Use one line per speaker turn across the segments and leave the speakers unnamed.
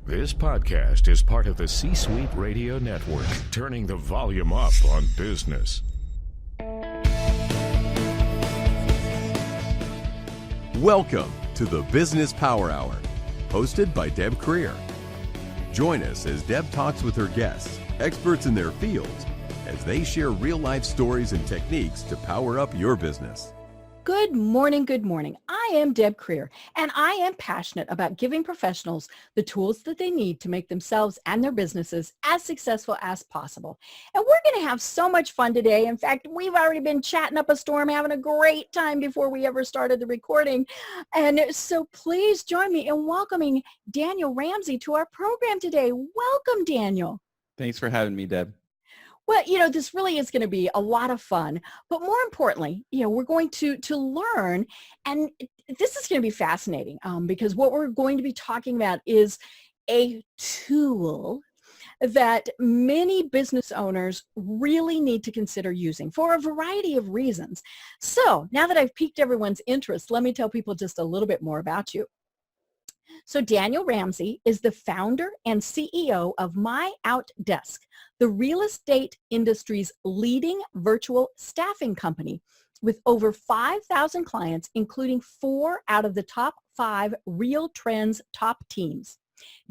This podcast is part of the C-Suite Radio Network, turning the volume up on business.
Welcome to the Business Power Hour, hosted by Deb Creer. Join us as Deb talks with her guests, experts in their fields, as they share real-life stories and techniques to power up your business.
Good morning, good morning. I am Deb Creer, and I am passionate about giving professionals the tools that they need to make themselves and their businesses as successful as possible. And we're going to have so much fun today. In fact, we've already been chatting up a storm, having a great time before we ever started the recording. And so please join me in welcoming Daniel Ramsey to our program today. Welcome, Daniel.
Thanks for having me, Deb.
Well, this really is going to be a lot of fun, but more importantly, we're going to learn, and this is going to be fascinating because what we're going to be talking about is a tool that many business owners really need to consider using for a variety of reasons. So now that I've piqued everyone's interest, let me tell people just a little bit more about you. So Daniel Ramsey is the founder and CEO of MyOutDesk, the real estate industry's leading virtual staffing company with over 5,000 clients, including 4 out of the top 5 REALTrends Top Teams.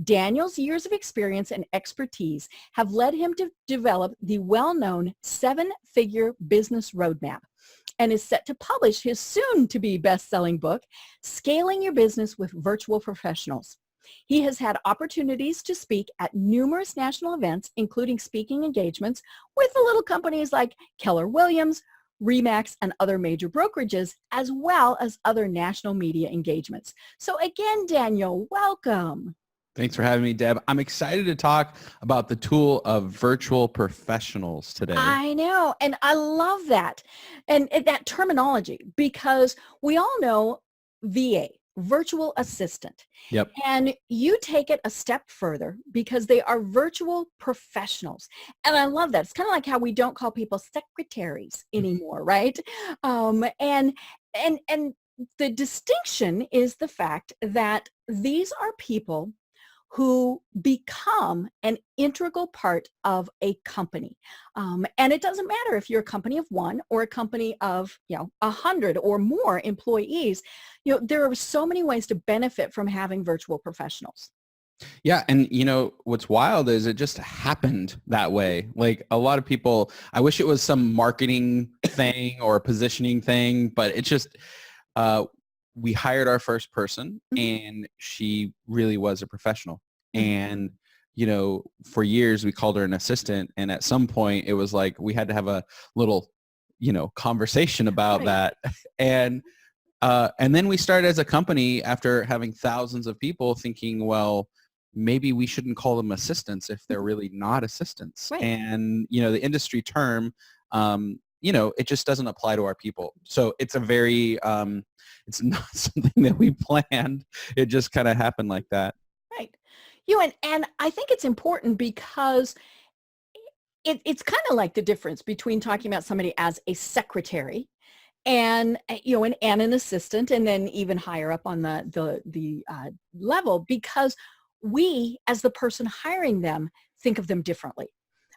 Daniel's years of experience and expertise have led him to develop the well-known 7-figure business roadmap, and is set to publish his soon-to-be best-selling book, Scaling Your Business with Virtual Professionals. He has had opportunities to speak at numerous national events, including speaking engagements with the little companies like Keller Williams, RE/MAX, and other major brokerages, as well as other national media engagements. So again, Daniel, welcome.
Thanks for having me, Deb. I'm excited to talk about the tool of virtual professionals today.
I know, and I love that, and that terminology, because we all know VA, virtual assistant.
Yep.
And you take it a step further because they are virtual professionals. And I love that. It's kind of like how we don't call people secretaries anymore, right? And the distinction is the fact that these are people who become an integral part of a company. And it doesn't matter if you're a company of 1 or a company of 100 or more employees. There are so many ways to benefit from having virtual professionals.
Yeah. And what's wild is it just happened that way. Like a lot of people, I wish it was some marketing thing or a positioning thing, but it's just, we hired our first person and she really was a professional. And, for years we called her an assistant. And at some point it was like, we had to have a little, conversation about that. And then we started as a company after having thousands of people thinking, well, maybe we shouldn't call them assistants if they're really not assistants.
Right.
And, the industry term, it just doesn't apply to our people. So it's a very, it's not something that we planned. It just kind of happened like that.
Right. And I think it's important because it's kind of like the difference between talking about somebody as a secretary and, and an assistant, and then even higher up on the level, because we, as the person hiring them, think of them differently.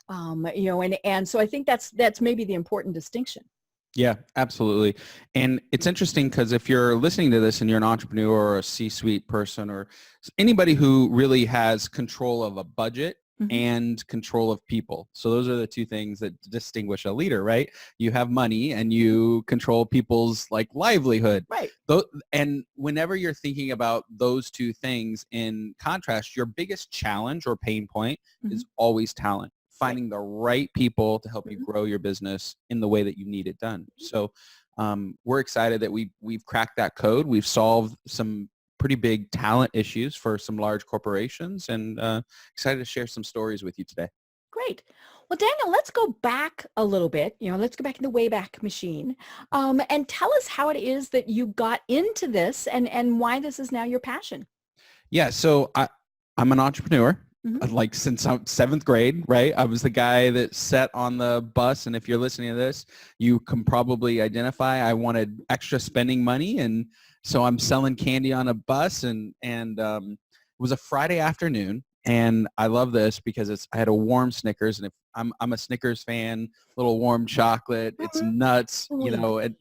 And so I think that's maybe the important distinction.
Yeah, absolutely. And it's interesting because if you're listening to this and you're an entrepreneur or a C-suite person or anybody who really has control of a budget and control of people. So those are the two things that distinguish a leader, right? You have money and you control people's livelihood.
Right.
And whenever you're thinking about those two things in contrast, your biggest challenge or pain point is always talent. Finding the right people to help you grow your business in the way that you need it done. So we're excited that we've cracked that code. We've solved some pretty big talent issues for some large corporations, and excited to share some stories with you today.
Great. Well, Daniel, let's go back a little bit. Let's go back in the Wayback Machine and tell us how it is that you got into this and why this is now your passion.
Yeah. So I'm an entrepreneur. Since 7th grade, right? I was the guy that sat on the bus, and if you're listening to this, you can probably identify I wanted extra spending money, and so I'm selling candy on a bus, and was a Friday afternoon, and I love this because I had a warm Snickers, and if I'm a Snickers fan, little warm chocolate, it's nuts, and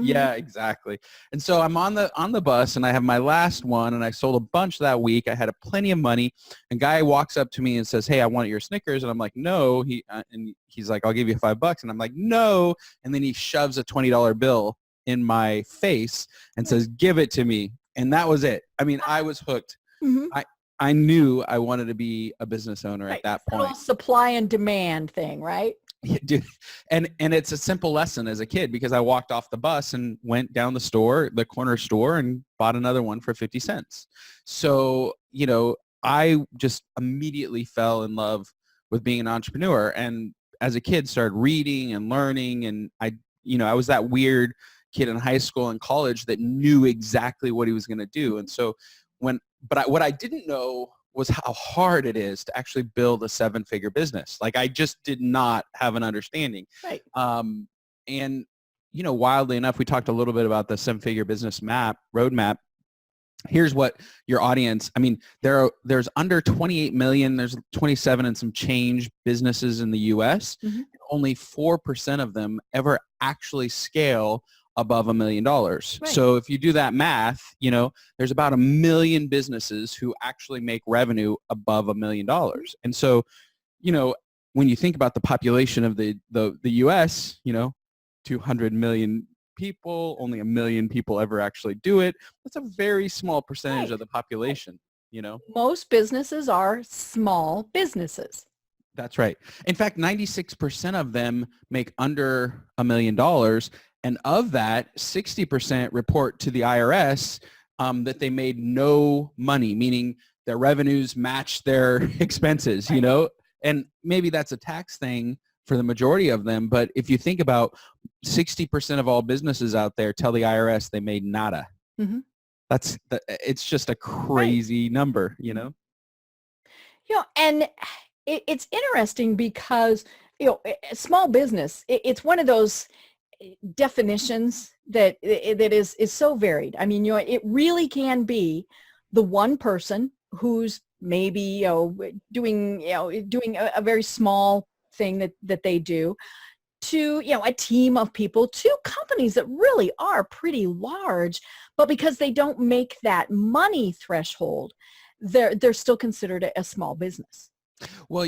yeah, exactly. And so I'm on the bus, and I have my last one, and I sold a bunch that week. I had plenty of money. And guy walks up to me and says, "Hey, I want your Snickers." And I'm like, "No." And he's like, "I'll give you $5." And I'm like, "No." And then he shoves a $20 bill in my face and says, "Give it to me." And that was it. I mean, I was hooked. I knew I wanted to be a business owner at that point.
Little supply and demand thing, right?
Yeah, dude. And it's a simple lesson as a kid, because I walked off the bus and went down the corner store, and bought another one for 50 cents. So, I just immediately fell in love with being an entrepreneur. And as a kid, started reading and learning. And I was that weird kid in high school and college that knew exactly what he was going to do. And so what I didn't know was how hard it is to actually build a 7-figure business. Like, I just did not have an understanding.
Right.
And, wildly enough, we talked a little bit about the 7-figure business roadmap. Here's what your audience, I mean, there's under 28 million, there's 27 and some change businesses in the US. Only 4% of them ever actually scale above $1 million. Right. So if you do that math, there's about 1 million businesses who actually make revenue above $1 million. And so, when you think about the population of the US, 200 million people, only 1 million people ever actually do it. That's a very small percentage of the population,
Most businesses are small businesses.
That's right. In fact, 96% of them make under $1 million. And of that, 60% report to the IRS that they made no money, meaning their revenues match their expenses, and maybe that's a tax thing for the majority of them. But if you think about 60% of all businesses out there tell the IRS they made nada. It's just a crazy number,
And it's interesting because, small business, it's one of those definitions that is so varied. I mean, it really can be the one person who's maybe, doing a very small thing that they do, to, a team of people, to companies that really are pretty large, but because they don't make that money threshold, they're still considered a small business.
Well,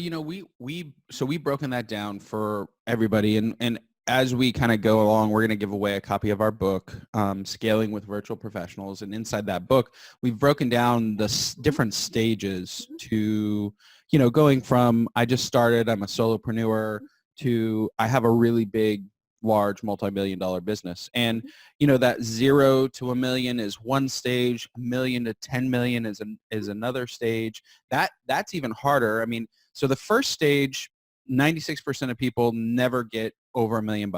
we've broken that down for everybody, and as we kind of go along, we're going to give away a copy of our book, Scaling with Virtual Professionals. And inside that book, we've broken down the different stages to, going from I just started, I'm a solopreneur, to I have a really big, large, multi-million-dollar business. And, that 0 to 1 million is one stage, 1 million to 10 million is another stage. That's even harder. I mean, so the first stage, 96% of people never get over $1 million.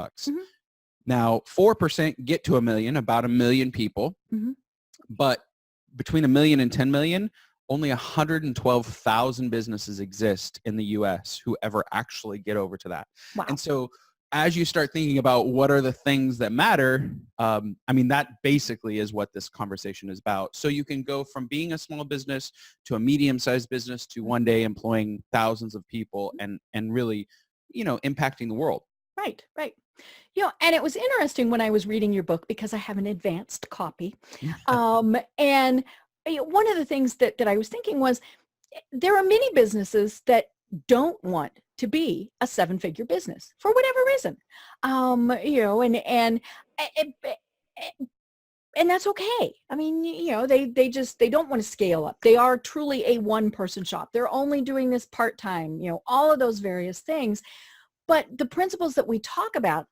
Now, 4% get to 1 million, about 1 million people. But between 1 million and 10 million, only 112,000 businesses exist in the US who ever actually get over to that.
Wow.
And so as you start thinking about what are the things that matter, that basically is what this conversation is about. So you can go from being a small business to a medium-sized business to one day employing thousands of people and really, impacting the world.
Right. And it was interesting when I was reading your book, because I have an advanced copy. And one of the things that I was thinking was, there are many businesses that don't want to be a 7-figure business for whatever reason, and that's okay. I mean, they don't want to scale up. They are truly a one-person shop. They're only doing this part-time, all of those various things. But the principles that we talk about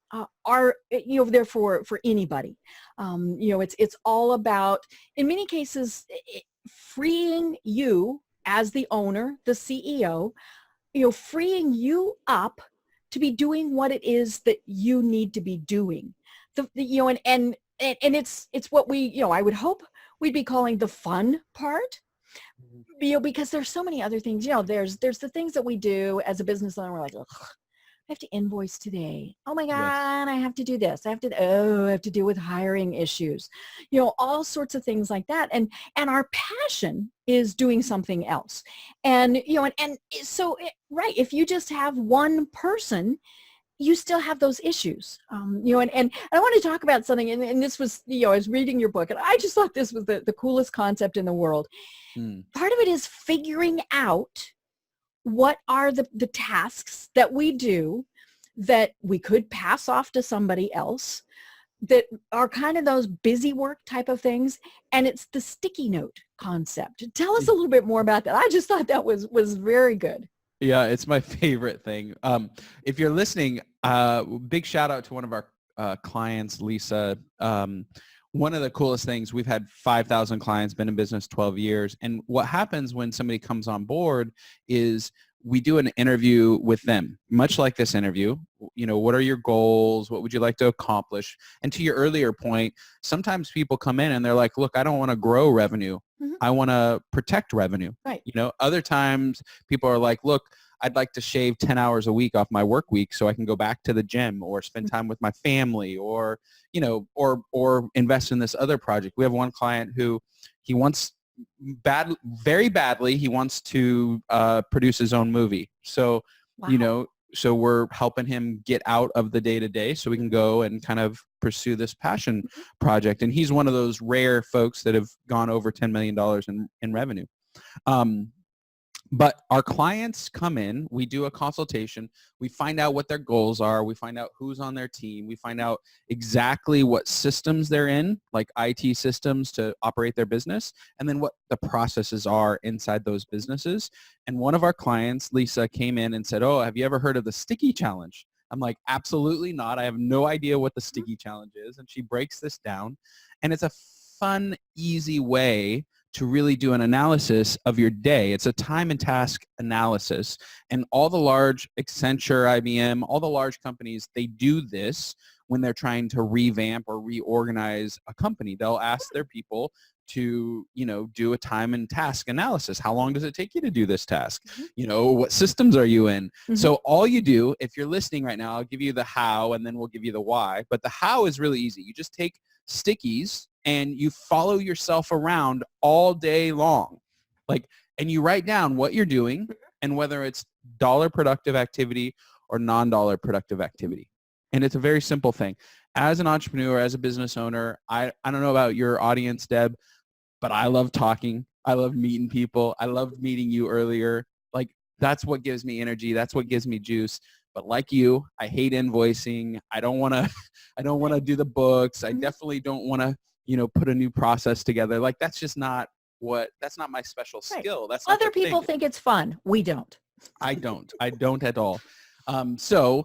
are, there for anybody. It's all about, in many cases, freeing you as the owner, the CEO, freeing you up to be doing what it is that you need to be doing. And it's what we, I would hope we'd be calling the fun part. Because there's so many other things. There's the things that we do as a business owner. We're like, ugh, have to invoice today. Oh my
Yes.
God, I have to do this. I have to deal with hiring issues, all sorts of things like that. And our passion is doing something else. And, and so, right, if you just have one person, you still have those issues, and I want to talk about something, and this was, I was reading your book, and I just thought this was the coolest concept in the world. Part of it is figuring out what are the tasks that we do that we could pass off to somebody else that are kind of those busy work type of things. And it's the sticky note concept. Tell us a little bit more about that. I just thought that was very good.
Yeah, it's my favorite thing. If you're listening, big shout out to one of our clients, Lisa. One of the coolest things, we've had 5,000 clients, been in business 12 years. And what happens when somebody comes on board is we do an interview with them, much like this interview. What are your goals? What would you like to accomplish? And to your earlier point, sometimes people come in and they're like, look, I don't want to grow revenue. I want to protect revenue.
Right.
Other times people are like, look, I'd like to shave 10 hours a week off my work week so I can go back to the gym or spend time with my family or invest in this other project. We have one client who he wants very badly, he wants to produce his own movie. So,
Wow.
So we're helping him get out of the day-to-day so we can go and kind of pursue this passion project. And he's one of those rare folks that have gone over $10 million in revenue. But our clients come in, we do a consultation, we find out what their goals are, we find out who's on their team, we find out exactly what systems they're in, like IT systems to operate their business, and then what the processes are inside those businesses. And one of our clients, Lisa, came in and said, oh, have you ever heard of the sticky challenge? I'm like, absolutely not. I have no idea what the sticky challenge is. And she breaks this down. And it's a fun, easy way to really do an analysis of your day. It's a time and task analysis. And all the large Accenture, IBM, all the large companies, they do this when they're trying to revamp or reorganize a company. They'll ask their people to, do a time and task analysis. How long does it take you to do this task? What systems are you in? So all you do, if you're listening right now, I'll give you the how and then we'll give you the why. But the how is really easy. You just take stickies and you follow yourself around all day long. And you write down what you're doing and whether it's dollar productive activity or non-dollar productive activity. And it's a very simple thing. As an entrepreneur, as a business owner, I don't know about your audience, Deb, but I love talking. I love meeting people. I loved meeting you earlier. That's what gives me energy. That's what gives me juice. But like you, I hate invoicing. I don't want to do the books. I definitely don't want to, put a new process together. That's just not that's not my special skill. That's not
Other people think it's fun. We don't.
I don't at all. Dollar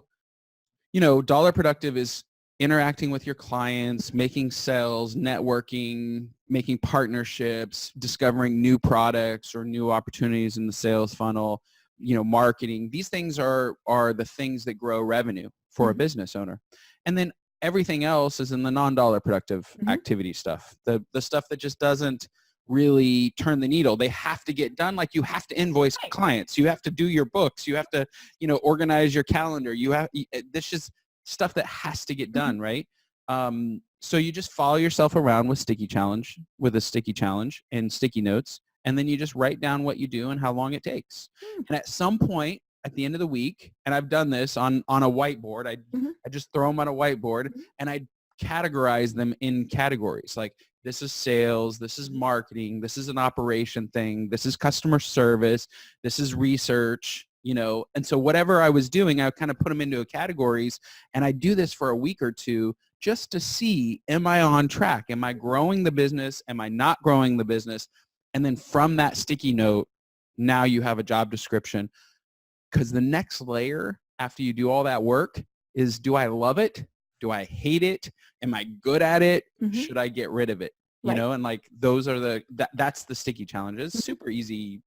productive is interacting with your clients, making sales, networking, making partnerships, discovering new products or new opportunities in the sales funnel, marketing. These things are the things that grow revenue for a business owner. And then everything else is in the non-dollar productive activity stuff, the stuff that just doesn't really turn the needle. They have to get done. You have to invoice clients. You have to do your books. You have to, organize your calendar. This is stuff that has to get done, right? So you just follow yourself around with a sticky challenge and sticky notes. And then you just write down what you do and how long it takes. And at some point at the end of the week, and I've done this on a whiteboard, I just throw them on a whiteboard and I categorize them in categories. This is sales, this is marketing, this is an operation thing, this is customer service, this is research, and so whatever I was doing, I kind of put them into categories, and I do this for a week or two just to see, am I on track? Am I growing the business? Am I not growing the business? And then from that sticky note, now you have a job description, because the next layer after you do all that work is, do I love it? Do I hate it? Am I good at it? Should I get rid of it? And those are that's the sticky challenges. Super easy,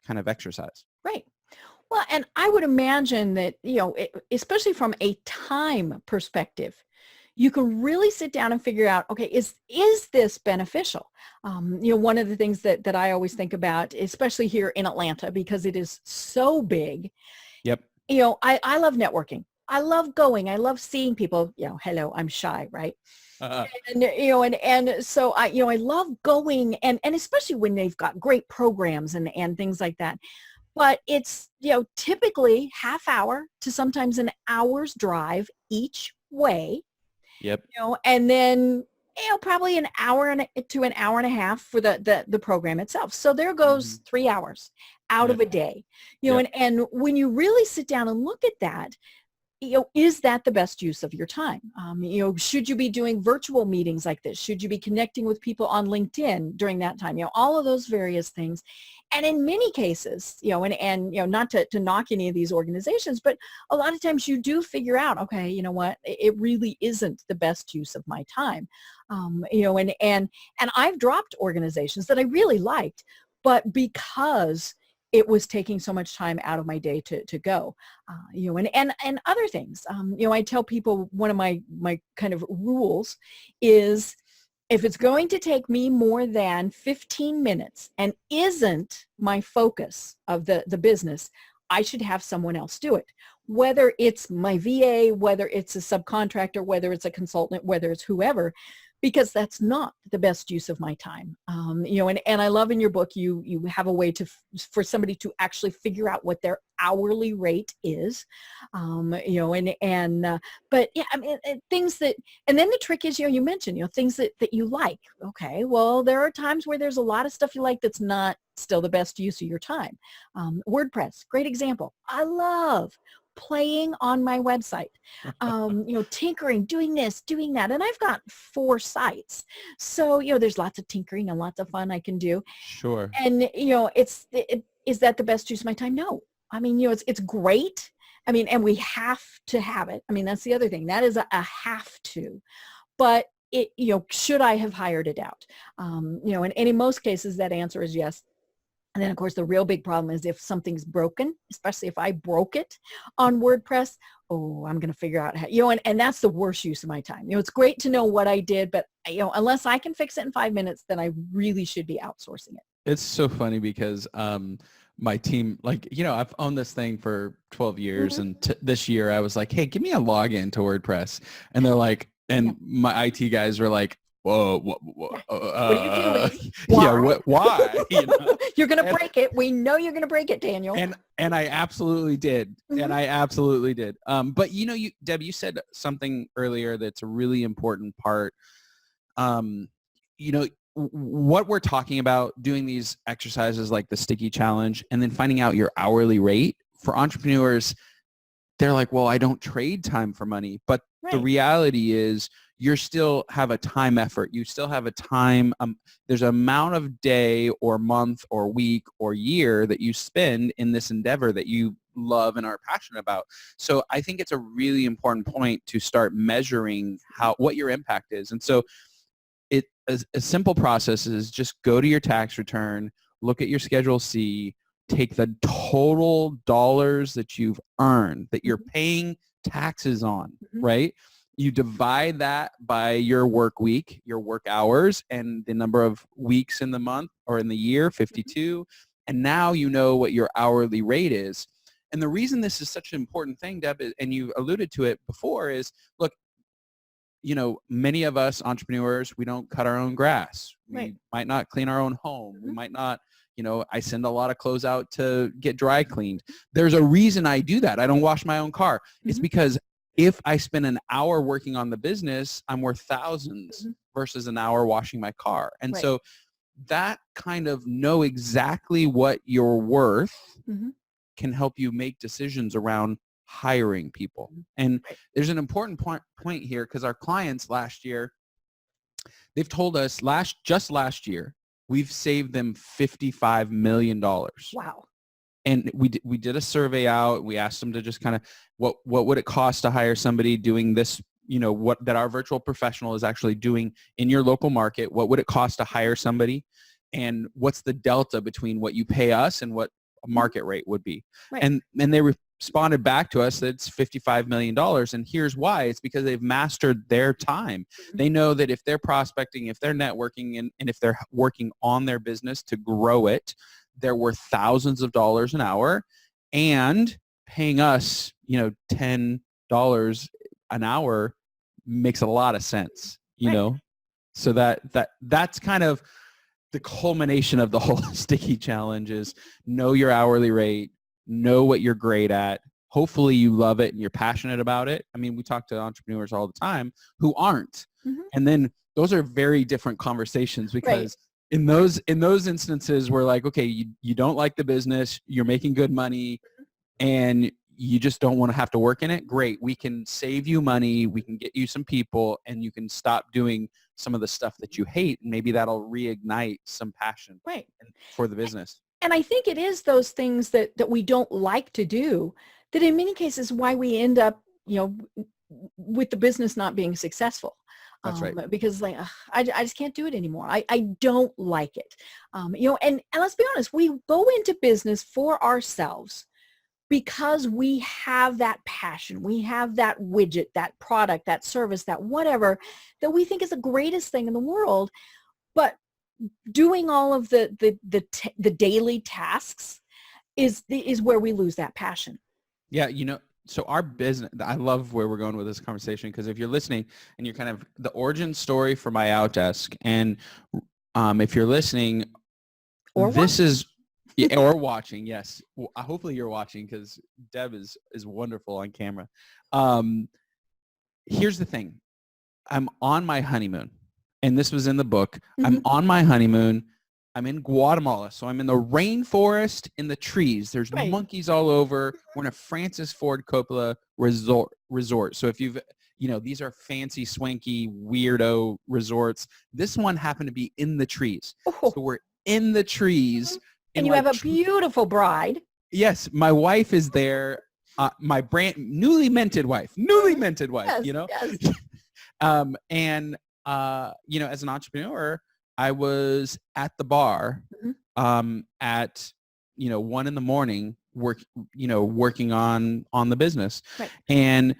kind of exercise.
Right. Well, and I would imagine that, especially from a time perspective, you can really sit down and figure out, okay, is this beneficial? One of the things that I always think about, especially here in Atlanta, because it is so big.
Yep.
I love networking. I love going. I love seeing people. Hello, I'm shy, right? And so I love going, and especially when they've got great programs and things like that. But it's, typically half hour to sometimes an hour's drive each way.
Yep.
And then, probably an hour to an hour and a half for the program itself. So there goes 3 hours out of a day, and when you really sit down and look at that, is that the best use of your time? Should you be doing virtual meetings like this? Should you be connecting with people on LinkedIn during that time? All of those various things. And in many cases, and not to knock any of these organizations, but a lot of times you do figure out, okay, you know what, it really isn't the best use of my time. And I've dropped organizations that I really liked, but because it was taking so much time out of my day to go, and other things. I tell people one of my kind of rules is, if it's going to take me more than 15 minutes and isn't my focus of the business, I should have someone else do it. Whether it's my VA, whether it's a subcontractor, whether it's a consultant, whether it's whoever, because that's not the best use of my time. And I love in your book, you have a way for somebody to actually figure out what their hourly rate is, but yeah, I mean, things that, and then the trick is, you mentioned, things that you like. Okay, well, there are times where there's a lot of stuff you like that's not still the best use of your time. WordPress, great example. I love playing on my website, tinkering, doing this, doing that. And I've got 4 sites. So, there's lots of tinkering and lots of fun I can do.
Sure.
And, is that the best use of my time? No. I mean, it's great. I mean, and we have to have it. I mean, that's the other thing. That is a have to. But should I have hired it out? And in most cases, that answer is yes. And then, of course, the real big problem is if something's broken, especially if I broke it on WordPress, I'm going to figure out how, and that's the worst use of my time. It's great to know what I did, but, unless I can fix it in 5 minutes, then I really should be outsourcing it.
It's so funny because my team, I've owned this thing for 12 years. And this year I was like, hey, give me a login to WordPress. And they're like, and my IT guys were like, whoa, what
are you doing?
Why? Why?
You're going to break it. We know you're going to break it, Daniel.
And I absolutely did. And I absolutely did. But Deb, you said something earlier that's a really important part. What we're talking about, doing these exercises like the sticky challenge and then finding out your hourly rate for entrepreneurs, they're like, well, I don't trade time for money. But the reality is you still have a time effort. You still have a time, there's an amount of day or month or week or year that you spend in this endeavor that you love and are passionate about. So I think it's a really important point to start measuring what your impact is. And so a simple process is just go to your tax return, look at your Schedule C, take the total dollars that you've earned, that you're paying taxes on, right? You divide that by your work week, your work hours, and the number of weeks in the month or in the year, 52. And now you know what your hourly rate is. And the reason this is such an important thing, Deb, and you alluded to it before, is, look, many of us entrepreneurs, we don't cut our own grass. We might not clean our own home. We might not, I send a lot of clothes out to get dry cleaned. There's a reason I do that. I don't wash my own car. It's because if I spend an hour working on the business, I'm worth thousands versus an hour washing my car. And so that kind of know exactly what you're worth can help you make decisions around hiring people. And there's an important point here, because our clients last year, they've told us just last year, we've saved them $55 million.
Wow.
And we did a survey out. We asked them to just kind of, what would it cost to hire somebody doing this, what that our virtual professional is actually doing in your local market? What would it cost to hire somebody? And what's the delta between what you pay us and what a market rate would be? And they responded back to us that it's $55 million. And here's why. It's because they've mastered their time. They know that if they're prospecting, if they're networking, and if they're working on their business to grow it, they're worth thousands of dollars an hour and paying us, $10 an hour makes a lot of sense,
Right.
So that's kind of the culmination of the whole sticky challenge is know your hourly rate, know what you're great at. Hopefully you love it and you're passionate about it. I mean, we talk to entrepreneurs all the time who aren't.
Mhm.
And then those are very different conversations because in those instances we're like, okay, you don't like the business, you're making good money and you just don't want to have to work in it. Great. We can save you money. We can get you some people and you can stop doing some of the stuff that you hate. And maybe that'll reignite some passion
Right.
for the business.
And I think it is those things that we don't like to do that in many cases why we end up, with the business not being successful.
That's right.
Because like, I just can't do it anymore. I don't like it. And let's be honest, we go into business for ourselves because we have that passion, we have that widget, that product, that service, that whatever that we think is the greatest thing in the world. But doing all of the daily tasks is where we lose that passion.
Yeah, so our business, I love where we're going with this conversation because if you're listening and you're kind of the origin story for MyOutDesk, and if you're listening, or watching, yes. Well, hopefully you're watching because Deb is wonderful on camera. Here's the thing. I'm on my honeymoon, and this was in the book.
Mm-hmm.
I'm on my honeymoon. I'm in Guatemala, so I'm in the rainforest in the trees. There's monkeys all over. We're in a Francis Ford Coppola resort. So if these are fancy, swanky, weirdo resorts. This one happened to be in the trees.
Oh.
So we're in the trees.
And you have a beautiful bride.
Yes, my wife is there. My newly minted wife,
Yes,
Yes. As an entrepreneur, I was at the bar at 1 a.m. working on the business.
Right.
And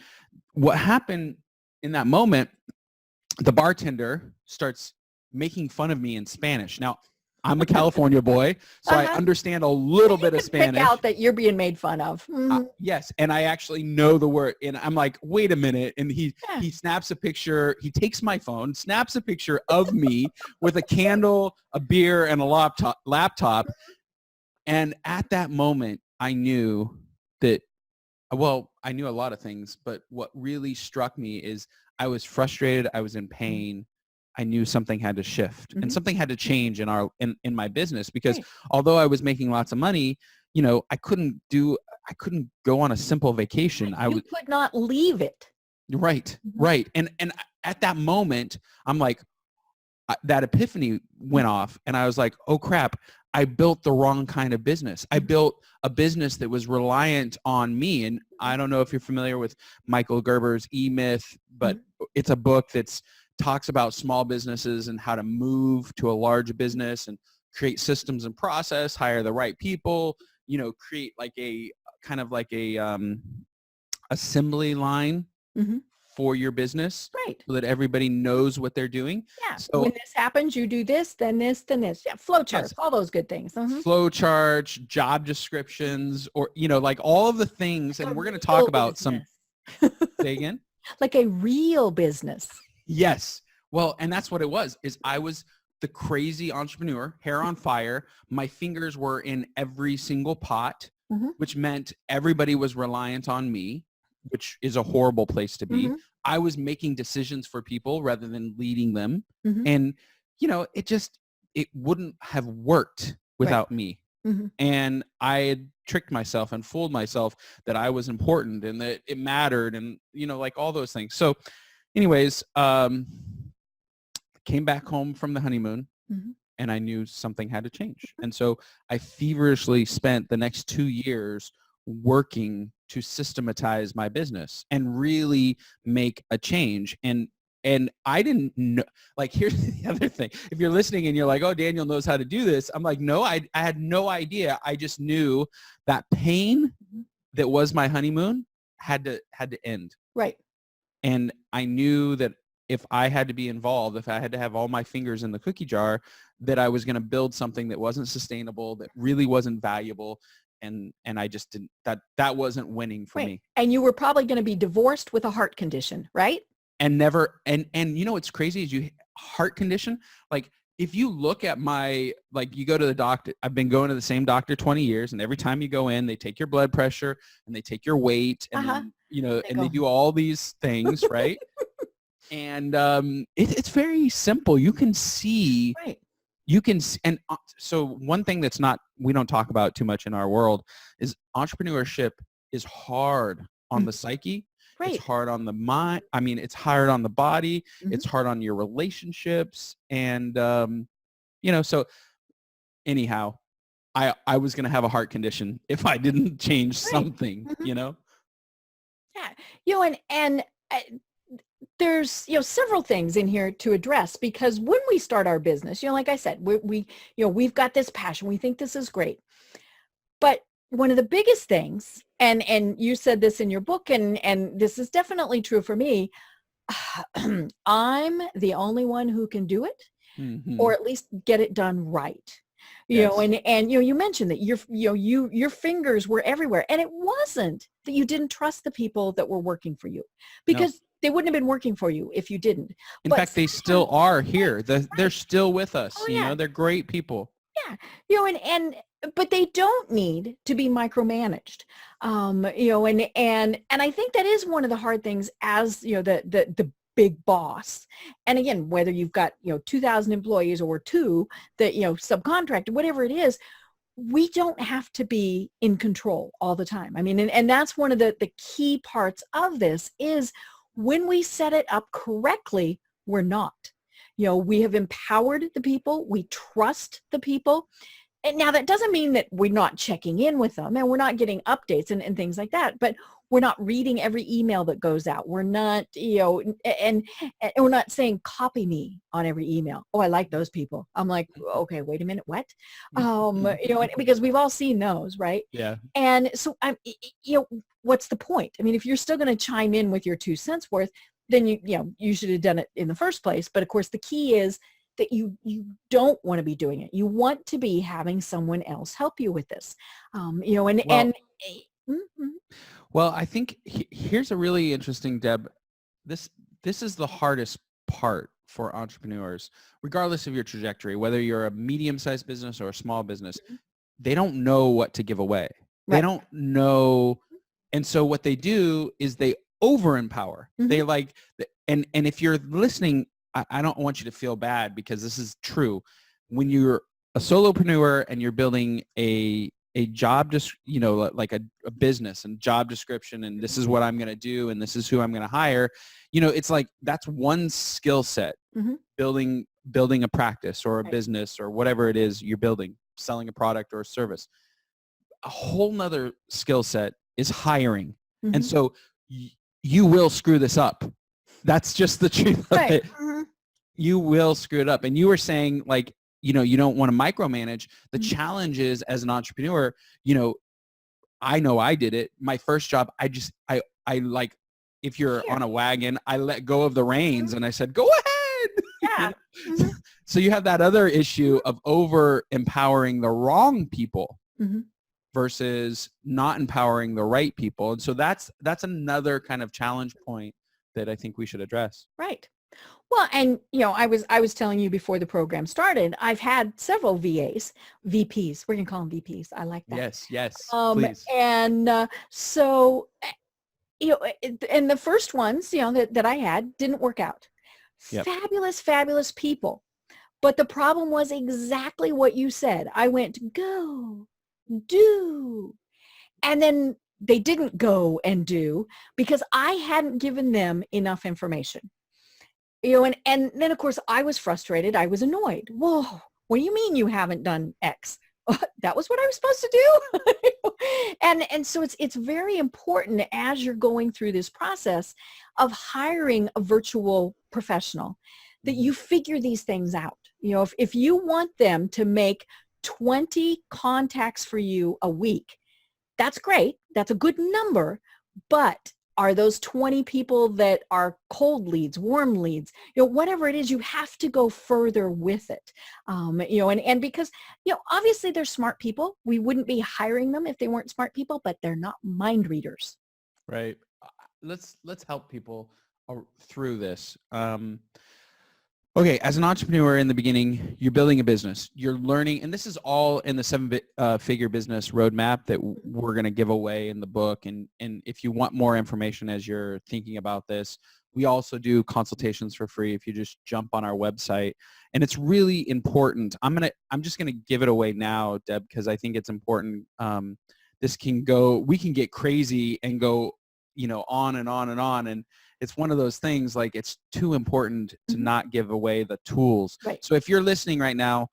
what happened in that moment, the bartender starts making fun of me in Spanish. Now, I'm a California boy, so I understand a little bit of Spanish.
Pick out that you're being made fun of. Mm-hmm.
Yes, and I actually know the word. And I'm like, wait a minute. And he snaps a picture. He takes my phone, snaps a picture of me with a candle, a beer, and a laptop. And at that moment, I knew that, I knew a lot of things, but what really struck me is I was frustrated. I was in pain. I knew something had to shift and something had to change in my business because although I was making lots of money, I couldn't go on a simple vacation.
You could not leave it.
Right. Right. And at that moment, I'm like, that epiphany went off and I was like, oh crap, I built the wrong kind of business. I built a business that was reliant on me. And I don't know if you're familiar with Michael Gerber's E-Myth, but it's a book that's talks about small businesses and how to move to a large business and create systems and process, hire the right people, create like a kind of like a assembly line for your business,
right?
So that everybody knows what they're doing.
Yeah.
So
when this happens, you do this, then this, then this. Yeah. Flow charts, all those good things.
Flow charts, job descriptions, or like all of the things, and we're going to talk about some. Say again.
Like a real business.
Yes. Well, and that's what it was, is I was the crazy entrepreneur, hair on fire. My fingers were in every single pot, which meant everybody was reliant on me, which is a horrible place to be. I was making decisions for people rather than leading them. And, it wouldn't have worked without me. And I had tricked myself and fooled myself that I was important and that it mattered and, like all those things. So anyways, came back home from the honeymoon and I knew something had to change. And so I feverishly spent the next 2 years working to systematize my business and really make a change. And I didn't know, like, here's the other thing. If you're listening and you're like, oh, Daniel knows how to do this. I'm like, no, I had no idea. I just knew that pain that was my honeymoon had to end.
Right.
And I knew that if I had to be involved, if I had to have all my fingers in the cookie jar, that I was going to build something that wasn't sustainable, that really wasn't valuable. and I just didn't, that wasn't winning for me.
And you were probably going to be divorced with a heart condition, right?
And never, and you know, what's crazy is heart condition, like if you look at like you go to the doctor, I've been going to the same doctor 20 years, and every time you go in, they take your blood pressure and they take your weight, and then, you know, they do all these things, right? And it's very simple. You can see, and so one thing we don't talk about too much in our world is entrepreneurship is hard on the psyche. It's hard on the mind. I mean, it's hard on the body. It's hard on your relationships. And, you know, so anyhow, I was going to have a heart condition if I didn't change something, you know?
Yeah. You know, and there's, you know, several things in here to address, because when we start our business, you know, like I said, we you know, we've got this passion. We think this is great. But one of the biggest things, and you said this in your book, and this is definitely true for me, I'm the only one who can do it, or at least get it done right. You know, and you know, you mentioned that your fingers were everywhere, and it wasn't that you didn't trust the people that were working for you, because they wouldn't have been working for you if you didn't.
In fact, they still are here. They're still with us. You know, they're great people.
Yeah. You know, but they don't need to be micromanaged. You know, and I think that is one of the hard things as, you know, the big boss. And again, whether you've got, you know, 2,000 employees or two that, you know, subcontracted, whatever it is, we don't have to be in control all the time. I mean, and that's one of the key parts of this is when we set it up correctly, we're not. You know, we have empowered the people. We trust the people. And now that doesn't mean that we're not checking in with them and we're not getting updates and things like that, but we're not reading every email that goes out. We're not, you know, and we're not saying copy me on every email. Oh, I like those people. I'm like, okay, wait a minute. What? You know, because we've all seen those, right?
Yeah.
And so you know, what's the point? I mean, if you're still going to chime in with your 2 cents worth, then you should have done it in the first place. But of course, the key is that you don't want to be doing it. You want to be having someone else help you with this. You know,
Well, I think here's a really interesting, Deb. This is the hardest part for entrepreneurs, regardless of your trajectory, whether you're a medium-sized business or a small business. They don't know what to give away. They don't know. And so what they do is they over-empower. They like, and if you're listening, I don't want you to feel bad, because this is true. When you're a solopreneur and you're building a job, you know, like a business and job description, and this is what I'm going to do, and this is who I'm going to hire, you know, it's like, that's one skill set, building a practice or a business or whatever it is you're building, selling a product or a service. A whole nother skill set is hiring. And so you will screw this up. That's just the truth of it. You will screw it up. And you were saying, like, you know you don't want to micromanage. The challenge is, as an entrepreneur, you know I did it. My first job, I like, if you're on a wagon, I let go of the reins and I said, go ahead.
Yeah.
So you have that other issue of over empowering the wrong people versus not empowering the right people. And so that's another kind of challenge point that I think we should address.
Right. Well, and you know, I was telling you before the program started, I've had several VPs. We're going to call them VPs. I like that.
Yes, please.
And so, you know, and the first ones, you know, that I had didn't work out. Yep. Fabulous people. But the problem was exactly what you said. I went, go, do. And then they didn't go and do because I hadn't given them enough information. You know, and then of course I was frustrated. I was annoyed. Whoa, what do you mean you haven't done X? That was what I was supposed to do. and so it's very important as you're going through this process of hiring a virtual professional that you figure these things out. You know, if you want them to make 20 contacts for you a week, that's great. That's a good number. But Are those 20 people that are cold leads, warm leads, whatever it is, you have to go further with it. And because, obviously they're smart people. We wouldn't be hiring them if they weren't smart people, but they're not mind readers.
Right. Let's help people through this. Okay, as an entrepreneur in the beginning, you're building a business. You're learning, and this is all in the seven-figure business roadmap that we're going to give away in the book. And if you want more information as you're thinking about this, we also do consultations for free if you just jump on our website. And it's really important. I'm just gonna give it away now, Deb, because I think it's important. We can get crazy and go, on and on and on. And it's one of those things, like, it's too important to not give away the tools.
Right.
So if you're listening right now,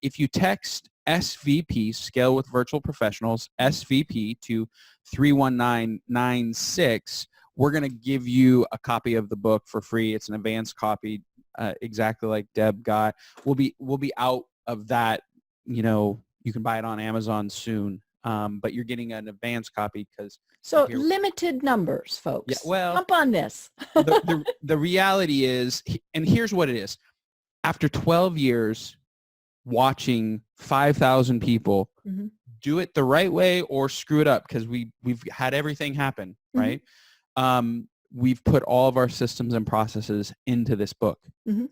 if you text SVP, Scale with Virtual Professionals, SVP to 31996, we're going to give you a copy of the book for free. It's an advanced copy, exactly like Deb got. We'll be out of that. You can buy it on Amazon soon. But you're getting an advanced copy because
limited numbers, folks.
Yeah, well,
jump on this.
the reality is, and here's what it is: after 12 years watching 5,000 people do it the right way or screw it up, because we've had everything happen, right? We've put all of our systems and processes into this book,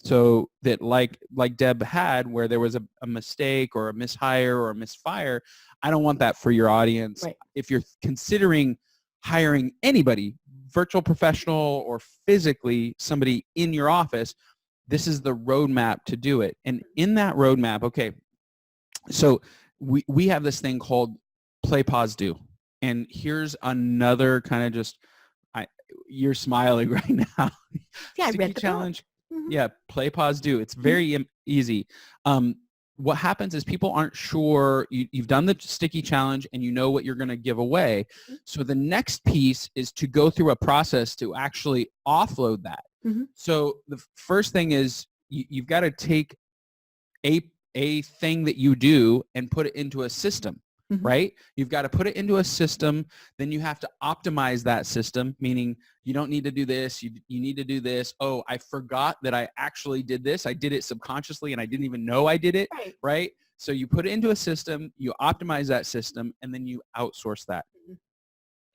so that like Deb had, where there was a mistake or a mishire or a misfire. I don't want that for your audience.
Right.
If you're considering hiring anybody, virtual professional or physically somebody in your office, this is the roadmap to do it. And in that roadmap, okay, so we have this thing called Play, Pause, Do. And here's another kind of just, you're smiling right now.
Yeah, I read the
challenge.
book.
Yeah, Play, Pause, Do. It's very easy. What happens is people aren't sure. You've done the sticky challenge and you know what you're going to give away. So the next piece is to go through a process to actually offload that. So the first thing is you've got to take a thing that you do and put it into a system. Right? You've got to put it into a system. Then you have to optimize that system, meaning you don't need to do this. You need to do this. Oh, I forgot that I actually did this. I did it subconsciously and I didn't even know I did it. Right? So you put it into a system, you optimize that system, and then you outsource that,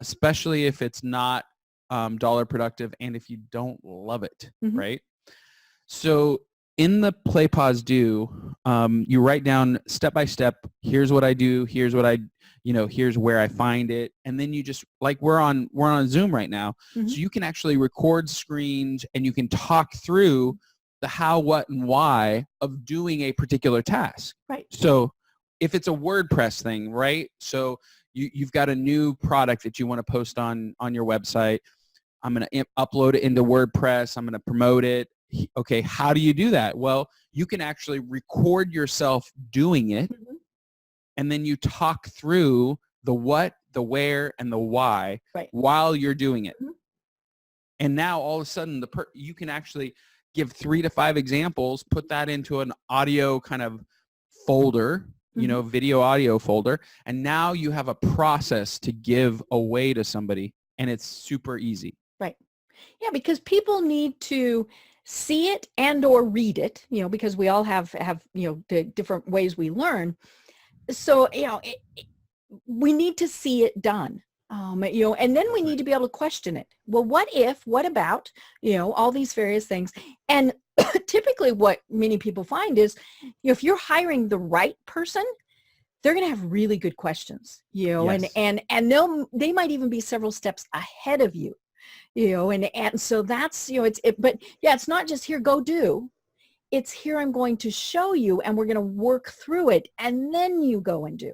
especially if it's not dollar productive and if you don't love it. Right? So in the Play, Pause, Do, you write down step by step, here's what I do, here's what here's where I find it. And then you just, like we're on Zoom right now. So you can actually record screens and you can talk through the how, what, and why of doing a particular task.
Right.
So if it's a WordPress thing, right? So you've got a new product that you want to post on your website. I'm going to upload it into WordPress. I'm going to promote it. Okay, how do you do that? Well, you can actually record yourself doing it, and then you talk through the what, the where, and the why while you're doing it. And now all of a sudden, you can actually give 3 to 5 examples, put that into an audio kind of folder, video audio folder, and now you have a process to give away to somebody, and it's super easy.
Right. Yeah, because people need to see it and or read it, because we all have the different ways we learn. So, we need to see it done, and then we need to be able to question it. Well, what if, what about, all these various things. And typically what many people find is, if you're hiring the right person, they're going to have really good questions, and they might even be several steps ahead of you. And so that's, it's not just here, go do. It's here, I'm going to show you, and we're going to work through it, and then you go and do.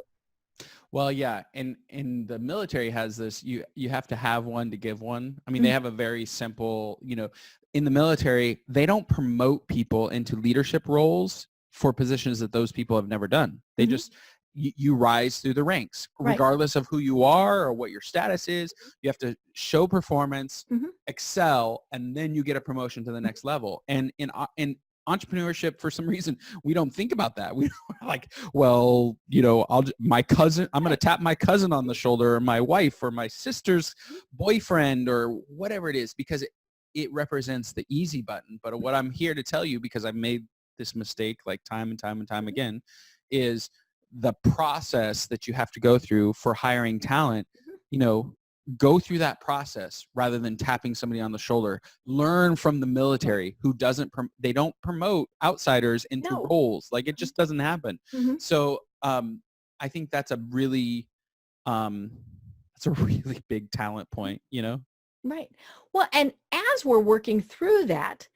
Well, yeah. And the military has this, you have to have one to give one. I mean, they have a very simple, in the military, they don't promote people into leadership roles for positions that those people have never done. They just, you rise through the ranks, regardless of who you are or what your status is. You have to show performance, excel, and then you get a promotion to the next level. And entrepreneurship, for some reason, we don't think about that. We don't like, well, I'm going to tap my cousin on the shoulder, or my wife, or my sister's boyfriend, or whatever it is, because it represents the easy button. But what I'm here to tell you, because I've made this mistake like time and time and time again, is the process that you have to go through for hiring talent. Go through that process rather than tapping somebody on the shoulder. Learn from the military, who they don't promote outsiders into roles. Like, it just doesn't happen. So I think that's a really big talent point,
Right. Well, and as we're working through that,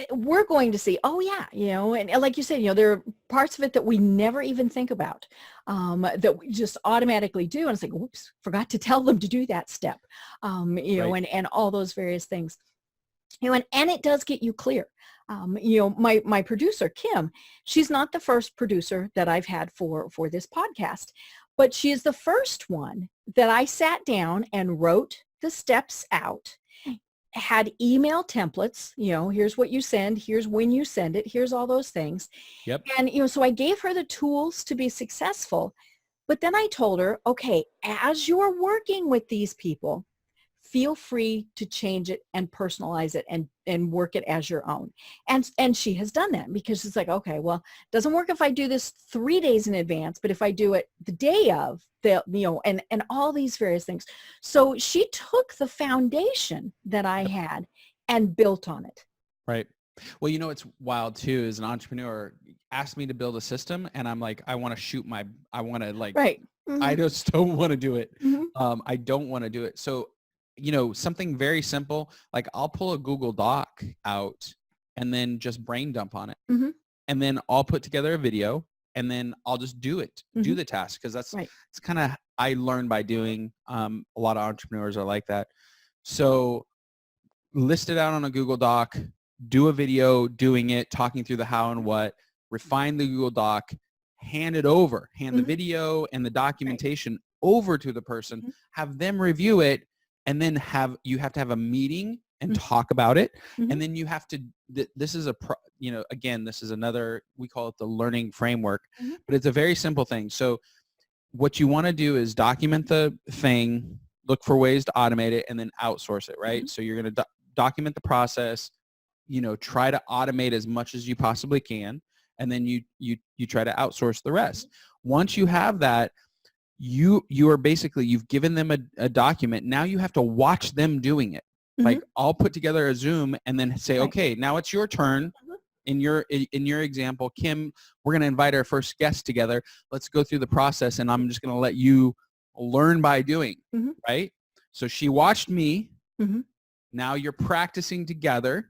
we're going to see, and like you said, there are parts of it that we never even think about, that we just automatically do. And it's like, whoops, forgot to tell them to do that step,
Right.
and all those various things, and it does get you clear. My producer, Kim, she's not the first producer that I've had for this podcast, but she is the first one that I sat down and wrote the steps out, had email templates, here's what you send, here's when you send it, here's all those things.
Yep.
And, so I gave her the tools to be successful, but then I told her, okay, as you're working with these people, feel free to change it and personalize it and work it as your own. And she has done that, because it's like, okay, well, it doesn't work if I do this 3 days in advance, but if I do it the day of, and all these various things. So she took the foundation that I had and built on it.
Right. Well, it's wild too, as an entrepreneur, asked me to build a system, and I'm like, I want to
Right.
I just don't want to do it.
Mm-hmm.
I don't want to do it. So, something very simple, like I'll pull a Google Doc out and then just brain dump on it.
Mm-hmm.
And then I'll put together a video, and then I'll just do it, do the task. Because that's, it's kind of, I learned by doing. A lot of entrepreneurs are like that. So list it out on a Google Doc, do a video doing it, talking through the how and what, refine the Google Doc, hand the video and the documentation over to the person, have them review it, and then you have to have a meeting and talk about it. And then you have to, this is again, this is another, we call it the learning framework, but it's a very simple thing. So what you want to do is document the thing, look for ways to automate it, and then outsource it, right? So you're going to document the process, try to automate as much as you possibly can, and then you try to outsource the rest. Once you have that, you are basically, you've given them a document. Now you have to watch them doing it. Like, I'll put together a Zoom and then say, okay, now it's your turn. In your example, Kim, we're going to invite our first guest together. Let's go through the process, and I'm just going to let you learn by doing, right? So she watched me. Now you're practicing together.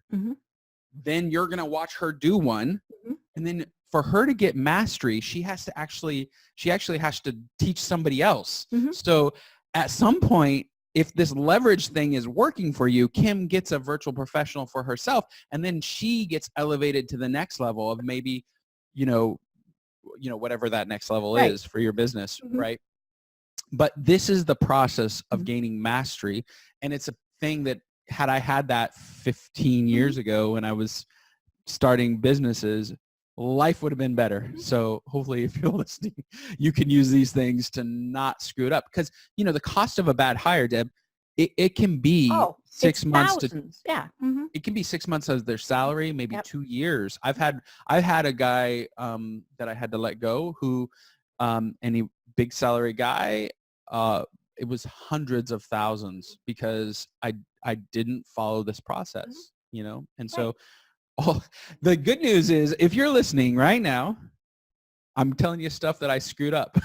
Then you're going to watch her do one. And then for her to get mastery, she actually has to teach somebody else. So at some point, if this leverage thing is working for you, Kim gets a virtual professional for herself, and then she gets elevated to the next level of maybe, whatever that next level is for your business, right? But this is the process of gaining mastery, and it's a thing that, had I had that 15 years ago when I was starting businesses, life would have been better. So hopefully, if you're listening, you can use these things to not screw it up. Because, the cost of a bad hire, Deb, it can be 6 months
thousands.
It can be 6 months of their salary, maybe 2 years. I've had a guy that I had to let go who, big salary guy, it was hundreds of thousands because I didn't follow this process, and so. Oh, the good news is, if you're listening right now, I'm telling you stuff that I screwed up.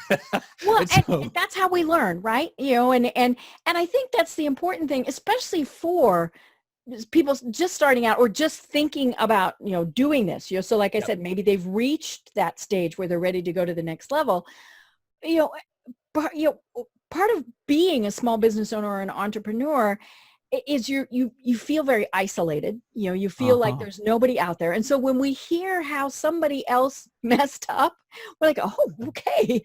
Well, and that's how we learn, right? And I think that's the important thing, especially for people just starting out or just thinking about, doing this. So like I said, maybe they've reached that stage where they're ready to go to the next level. Part of being a small business owner or an entrepreneur is you feel very isolated. You feel like there's nobody out there. And so when we hear how somebody else messed up, we're like, oh, okay.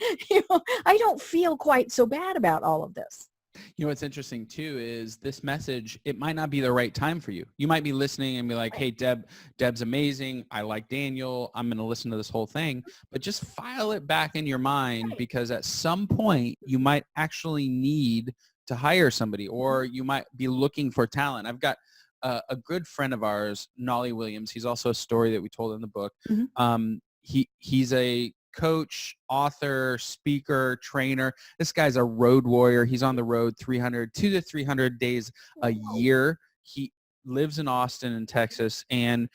I don't feel quite so bad about all of this.
You know, what's interesting too is this message, it might not be the right time for you. You might be listening and be like, hey, Deb's amazing. I like Daniel. I'm going to listen to this whole thing, but just file it back in your mind because at some point you might actually need to hire somebody or you might be looking for talent. I've got a good friend of ours, Nolly Williams. He's also a story that we told in the book. He's a coach, author, speaker, trainer. This guy's a road warrior. He's on the road 2 to 300 days a year. He lives in Austin in Texas. And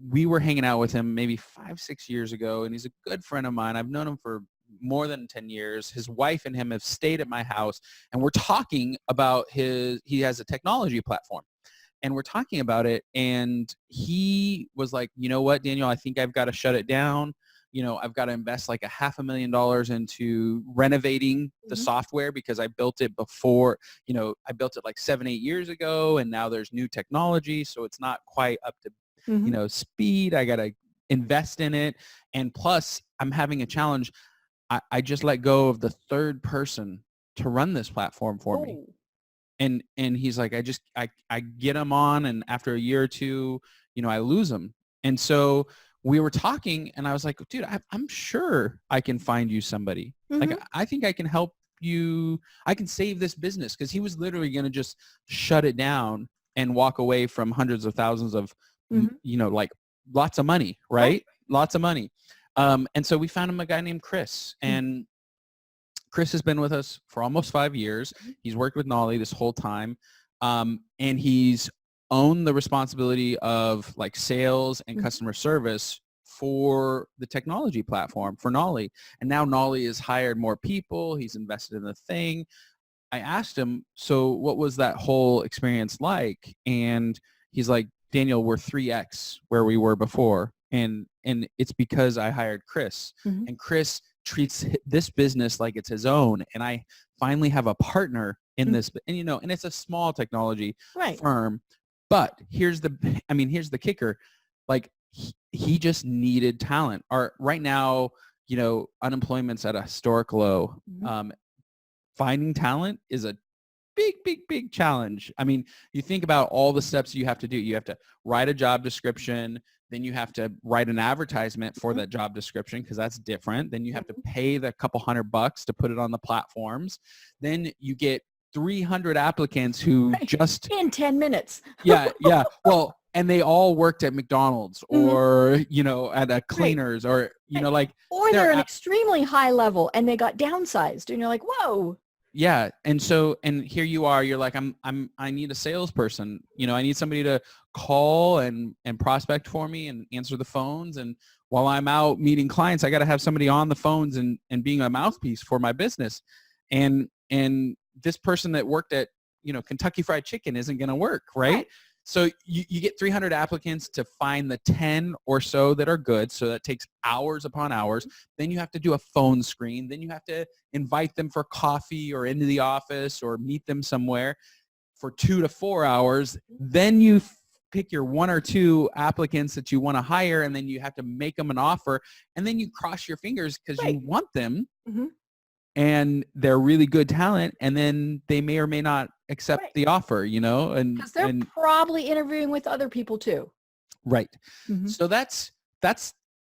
we were hanging out with him maybe 5-6 years ago. And he's a good friend of mine. I've known him for more than 10 years. His wife and him have stayed at my house. And we're talking about he has a technology platform. And we're talking about it. And he was like, you know what, Daniel, I think I've got to shut it down. You know, I've got to invest like $500,000 into renovating the software because I built it before, you know, I built it like 7-8 years ago and now there's new technology. So it's not quite up to, you know, speed. I got to invest in it. And plus I'm having a challenge. I just let go of the third person to run this platform for me. And he's like, I get him on and after a year or two, you know, I lose him. And so we were talking and I was like, dude, I'm sure I can find you somebody. Like, I think I can help you. I can save this business. Cause he was literally going to just shut it down and walk away from hundreds of thousands of, you know, like lots of money, right? Lots of money. And so we found him a guy named Chris and Chris has been with us for almost 5 years. He's worked with Nolly this whole time. And he's owned the responsibility of like sales and customer service for the technology platform for Nolly. And now Nolly has hired more people. He's invested in the thing. I asked him, so what was that whole experience like? And he's like, Daniel, we're 3X where we were before. And it's because I hired Chris. And Chris treats this business like it's his own. And I finally have a partner in this. And, you know, and it's a small technology firm. But here's the kicker. Like he just needed talent. Right now, you know, unemployment's at a historic low. Finding talent is a big challenge. I mean, you think about all the steps you have to do. You have to write a job description. Then you have to write an advertisement for that job description because that's different. Then you have to pay the couple $100 to put it on the platforms. Then you get 300 applicants who just
in 10 minutes.
yeah. Well, and they all worked at McDonald's or, you know, at a cleaners or, you know, like,
or they're an extremely high level and they got downsized and you're like, whoa.
Yeah. And so, and here you are, you're like, I need a salesperson. You know, I need somebody to call and prospect for me and answer the phones. And while I'm out meeting clients, I got to have somebody on the phones and being a mouthpiece for my business. And this person that worked at, you know, Kentucky Fried Chicken isn't going to work. Right. So you get 300 applicants to find the 10 or so that are good. So that takes hours upon hours. Then you have to do a phone screen. Then you have to invite them for coffee or into the office or meet them somewhere for 2 to 4 hours. Then you pick your 1 or 2 applicants that you want to hire, and then you have to make them an offer. And then you cross your fingers because you want them. And they're really good talent, and then they may or may not accept the offer, you know, and
because they're probably interviewing with other people too.
Right. So that's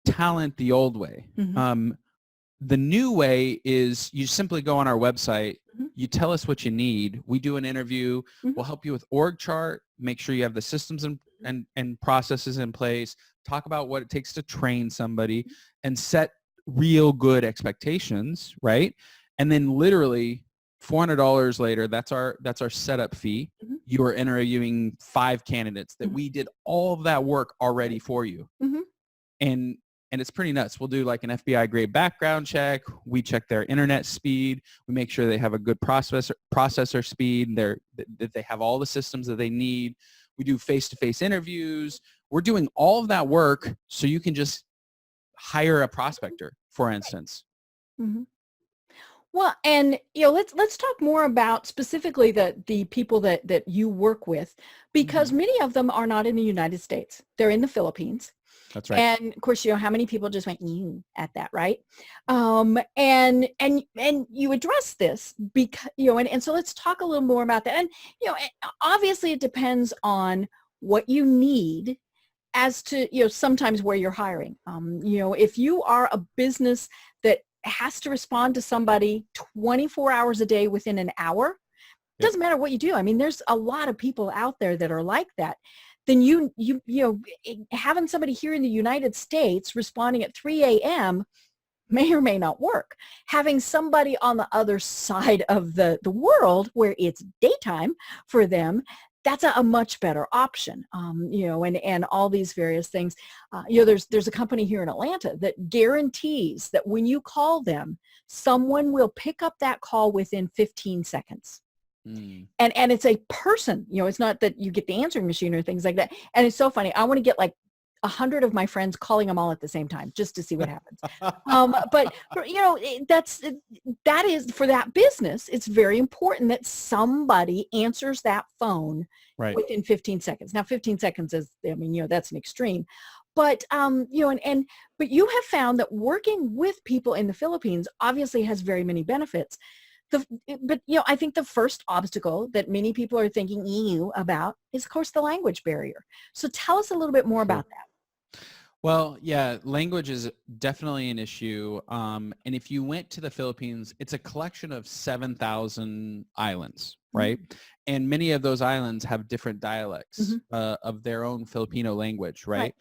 talent the old way. The new way is you simply go on our website, you tell us what you need, we do an interview, we'll help you with org chart, make sure you have the systems and processes in place, talk about what it takes to train somebody, and set real good expectations, right? And then literally $400 later, that's our setup fee. You are interviewing 5 candidates that we did all of that work already for you. And it's pretty nuts. We'll do like an FBI grade background check. We check their internet speed. We make sure they have a good processor speed. That they have all the systems that they need. We do face-to-face interviews. We're doing all of that work so you can just hire a prospector, for instance.
Well, and you know, let's talk more about specifically the people that you work with, because many of them are not in the United States. They're in the Philippines.
That's right.
And of course, how many people just went at that, right? And you address this because, and so let's talk a little more about that. And, obviously it depends on what you need as to, sometimes where you're hiring. If you are a business that has to respond to somebody 24 hours a day within an hour, it doesn't matter what you do. I mean, there's a lot of people out there that are like that. Then having somebody here in the United States responding at 3 a.m. may or may not work. Having somebody on the other side of the world where it's daytime for them, that's a much better option, and all these various things. There's a company here in Atlanta that guarantees that when you call them, someone will pick up that call within 15 seconds. And it's a person, it's not that you get the answering machine or things like that. And it's so funny. I want to get like 100 of my friends calling them all at the same time just to see what happens. But that is for that business. It's very important that somebody answers that phone within 15 seconds. Now, 15 seconds is, that's an extreme. But, but you have found that working with people in the Philippines obviously has very many benefits. But I think the first obstacle that many people are thinking about is, of course, the language barrier. So tell us a little bit more about that.
Well, yeah, language is definitely an issue. And if you went to the Philippines, it's a collection of 7,000 islands, right? Mm-hmm. And many of those islands have different dialects of their own Filipino language, right?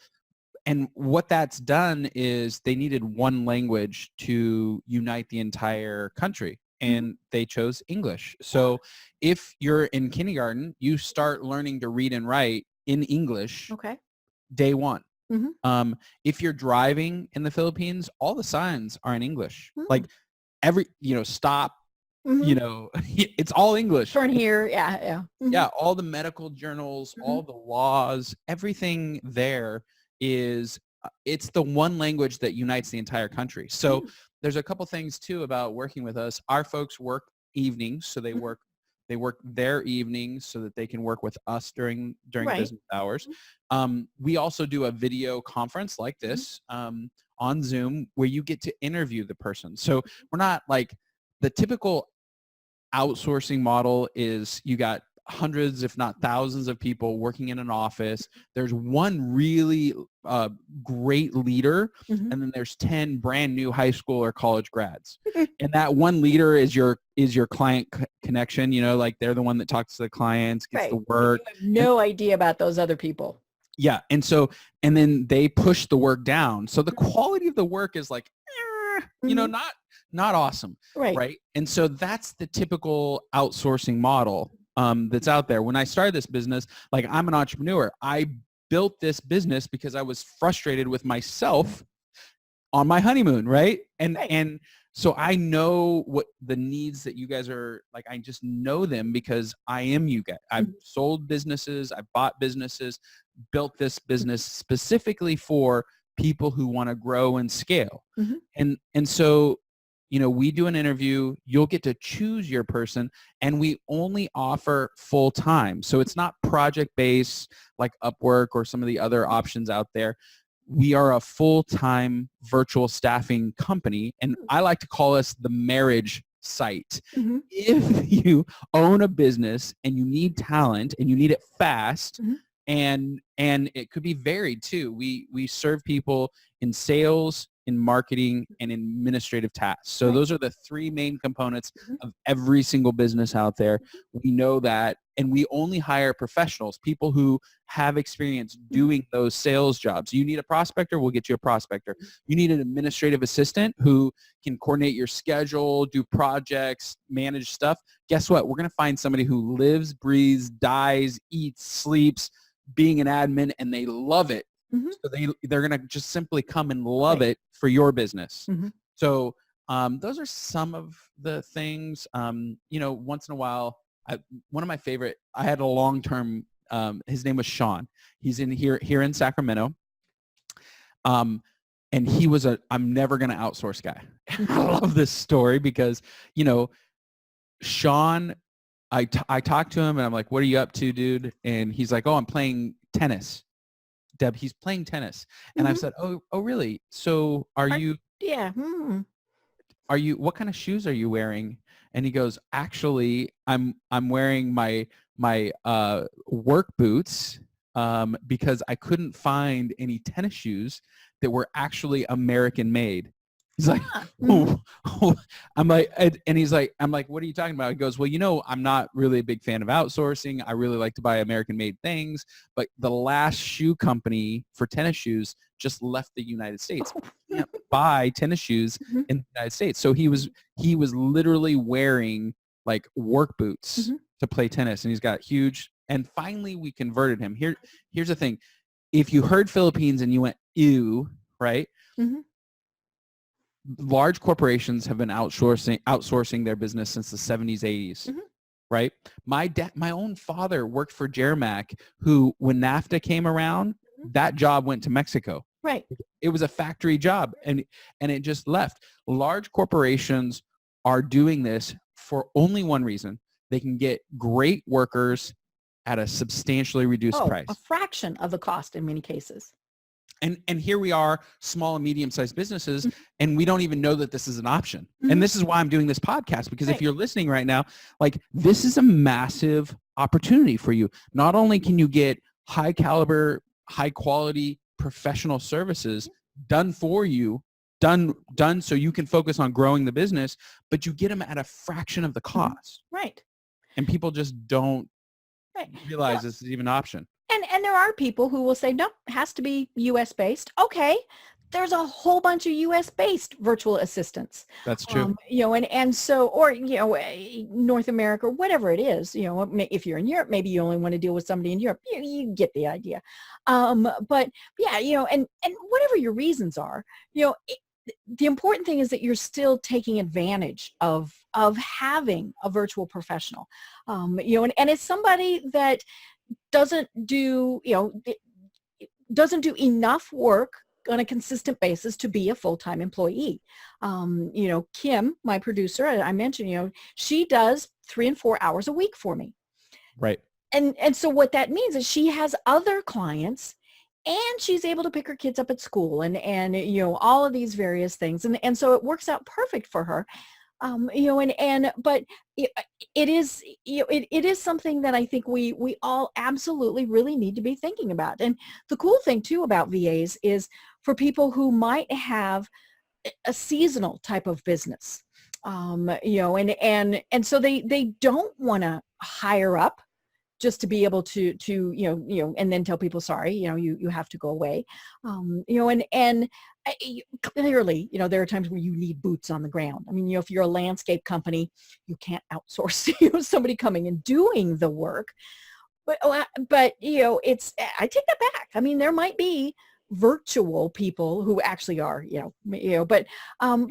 And what that's done is they needed one language to unite the entire country. And they chose English. So if you're in kindergarten, you start learning to read and write in English day one. Mm-hmm. If you're driving in the Philippines, all the signs are in English. Mm-hmm. Like every, stop, it's all English.
Turn here, yeah.
Mm-hmm. Yeah, all the medical journals, all the laws, everything there is, it's the one language that unites the entire country. So there's a couple things too about working with us. Our folks work evenings, so they work their evenings so that they can work with us during business hours. We also do a video conference like this on Zoom where you get to interview the person. So we're not like the typical outsourcing model is you got hundreds, if not thousands of people working in an office. There's one really great leader, and then there's 10 brand new high school or college grads. And that one leader is your client connection, like they're the one that talks to the clients, gets the work.
You have no idea about those other people.
Yeah. And then they push the work down. So the quality of the work is like, not awesome. Right. And so that's the typical outsourcing model that's out there. When I started this business, like I'm an entrepreneur, I built this business because I was frustrated with myself on my honeymoon, right? And so I know what the needs that you guys are like. I just know them because I am you guys. I've sold businesses, I've bought businesses, built this business specifically for people who want to grow and scale. And so we do an interview, you'll get to choose your person, and we only offer full time. So it's not project-based like Upwork or some of the other options out there. We are a full-time virtual staffing company, and I like to call us the marriage site. If you own a business and you need talent and you need it fast, and it could be varied too. We serve people in sales, in marketing, and in administrative tasks. So those are the three main components of every single business out there. We know that, and we only hire professionals, people who have experience doing those sales jobs. You need a prospector, we'll get you a prospector. You need an administrative assistant who can coordinate your schedule, do projects, manage stuff. Guess what? We're going to find somebody who lives, breathes, dies, eats, sleeps being an admin, and they love it. So they're going to just simply come and love it for your business. So those are some of the things. Once in a while, one of my favorite, I had a long-term, his name was Sean. He's in here in Sacramento. And he was I'm never going to outsource guy. I love this story because, Sean, I talked to him and I'm like, what are you up to, dude? And he's like, oh, I'm playing tennis. Deb, he's playing tennis. And I've said, oh, really? So
Yeah.
what kind of shoes are you wearing? And he goes, actually, I'm wearing my work boots because I couldn't find any tennis shoes that were actually American made. He's like, I'm like, and he's like, I'm like, what are you talking about? He goes, well, I'm not really a big fan of outsourcing. I really like to buy American made things, but the last shoe company for tennis shoes just left the United States. You can't buy tennis shoes in the United States. So he was literally wearing like work boots to play tennis, and he's got huge, and finally we converted him. Here's the thing. If you heard Philippines and you went, ew, right? Large corporations have been outsourcing their business since the 70s, 80s, right? My own father worked for Jermac, who, when NAFTA came around, that job went to Mexico.
Right.
It was a factory job, and it just left. Large corporations are doing this for only one reason. They can get great workers at a substantially reduced price.
A fraction of the cost in many cases.
And here we are, small and medium-sized businesses, and we don't even know that this is an option. And this is why I'm doing this podcast, because if you're listening right now, like, this is a massive opportunity for you. Not only can you get high caliber, high quality professional services done for you, done so you can focus on growing the business, but you get them at a fraction of the cost.
Right.
And people just don't realize this is even an option.
And there are people who will say, no, it has to be U.S. based. Okay. There's a whole bunch of U.S. based virtual assistants.
That's true.
And so, or, North America, whatever it is, if you're in Europe, maybe you only want to deal with somebody in Europe. You get the idea. But yeah, and whatever your reasons are, the important thing is that you're still taking advantage of having a virtual professional, and it's somebody that doesn't do enough work on a consistent basis to be a full-time employee. Kim, my producer, I mentioned, she does 3 and 4 hours a week for me.
Right.
And so what that means is she has other clients, and she's able to pick her kids up at school and all of these various things. And so it works out perfect for her. But it is something that I think we all absolutely really need to be thinking about. And the cool thing too about VAs is for people who might have a seasonal type of business, and so they don't want to hire up just to be able to and then tell people, sorry, you have to go away, clearly, there are times where you need boots on the ground. I mean, if you're a landscape company, you can't outsource somebody coming and doing the work. But it's, I take that back. I mean, there might be virtual people who actually are, but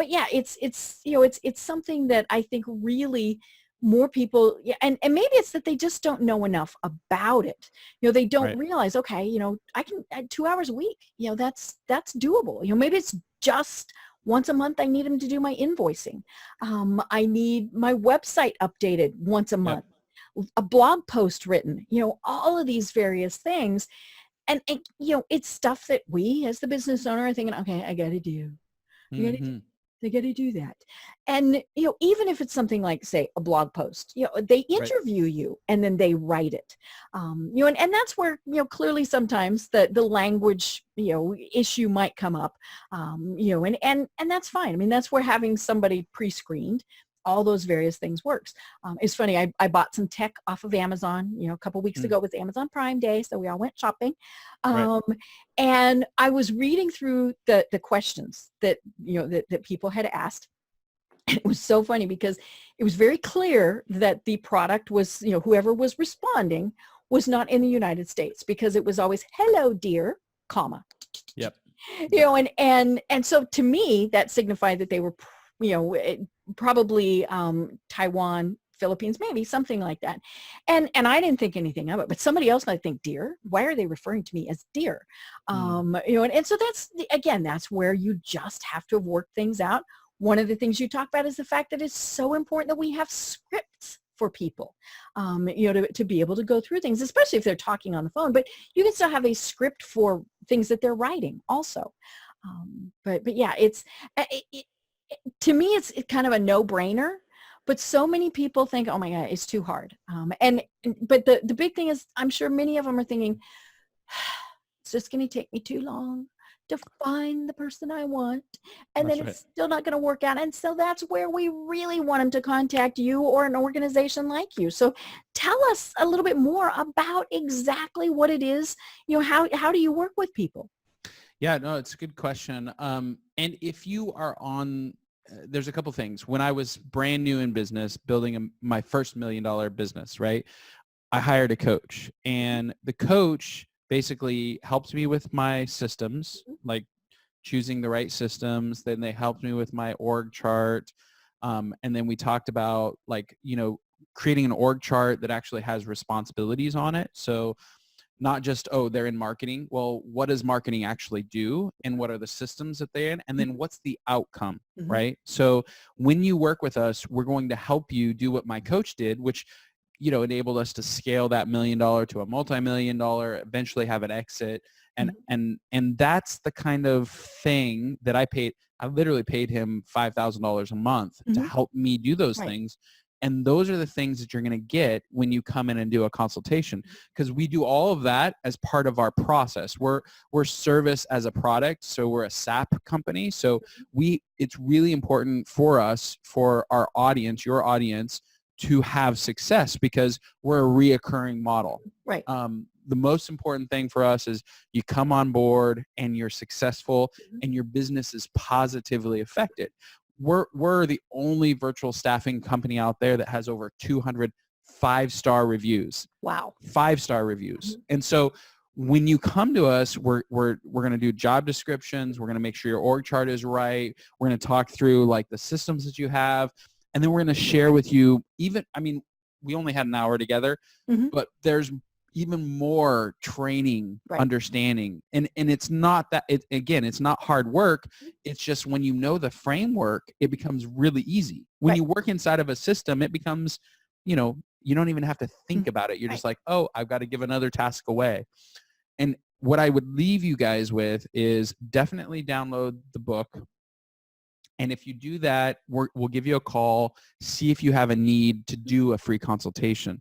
yeah, it's something that I think really more people, and maybe it's that they just don't know enough about it. They don't realize, okay, I can 2 hours a week, that's doable. Maybe it's just once a month I need them to do my invoicing. I need my website updated once a month, a blog post written, all of these various things. And it's stuff that we as the business owner are thinking, okay, I got to do. They got to do that. And, even if it's something like, say, a blog post, they interview you and then they write it. And that's where, clearly sometimes the language, issue might come up, and that's fine. I mean, that's where having somebody pre-screened, all those various things works. It's funny. I bought some tech off of Amazon, a couple weeks ago with Amazon Prime Day. So we all went shopping. And I was reading through the questions that, that people had asked. And it was so funny because it was very clear that the product was, whoever was responding was not in the United States, because it was always, hello, dear, comma.
Yep.
And so to me, that signified that they were, probably Taiwan, Philippines, maybe something like that. And I didn't think anything of it, but somebody else might think, dear, why are they referring to me as dear? And so that's where you just have to work things out. One of the things you talk about is the fact that it's so important that we have scripts for people, to be able to go through things, especially if they're talking on the phone. But you can still have a script for things that they're writing also. But yeah, to me, it's kind of a no-brainer. But so many people think, oh my God, it's too hard. But the big thing is, I'm sure many of them are thinking, it's just going to take me too long to find the person I want. And
That's
then
right.
it's still not going to work out. And so that's where we really want them to contact you or an organization like you. So tell us a little bit more about exactly what it is. How do you work with people?
Yeah, no, it's a good question. And if you are on, there's a couple things. When I was brand new in business, building my first $1 million business, right? I hired a coach, and the coach basically helped me with my systems, like choosing the right systems. Then they helped me with my org chart. And then we talked about creating an org chart that actually has responsibilities on it. So not just, oh, they're in marketing. Well, what does marketing actually do? And what are the systems that they're in? And then what's the outcome, right? So when you work with us, we're going to help you do what my coach did, which enabled us to scale that $1 million to a multi-million-dollar, eventually have an exit. And that's the kind of thing that I paid. I literally paid him $5,000 a month to help me do those things. And those are the things that you're going to get when you come in and do a consultation, because we do all of that as part of our process. We're service as a product. So we're a SAP company. So it's really important for us, for our audience, your audience, to have success, because we're a reoccurring model.
Right.
The most important thing for us is you come on board and you're successful and your business is positively affected. We're the only virtual staffing company out there that has over 200 5-star reviews.
Wow.
5-star reviews. And so when you come to us, we're going to do job descriptions. We're going to make sure your org chart is right. We're going to talk through like the systems that you have. And then we're going to share with you we only had an hour together, but there's even more training, understanding. And it's not that, it's not hard work. It's just when you know the framework, it becomes really easy. When you work inside of a system, it becomes, you don't even have to think about it. You're just like, oh, I've got to give another task away. And what I would leave you guys with is definitely download the book. And if you do that, we'll give you a call, see if you have a need to do a free consultation.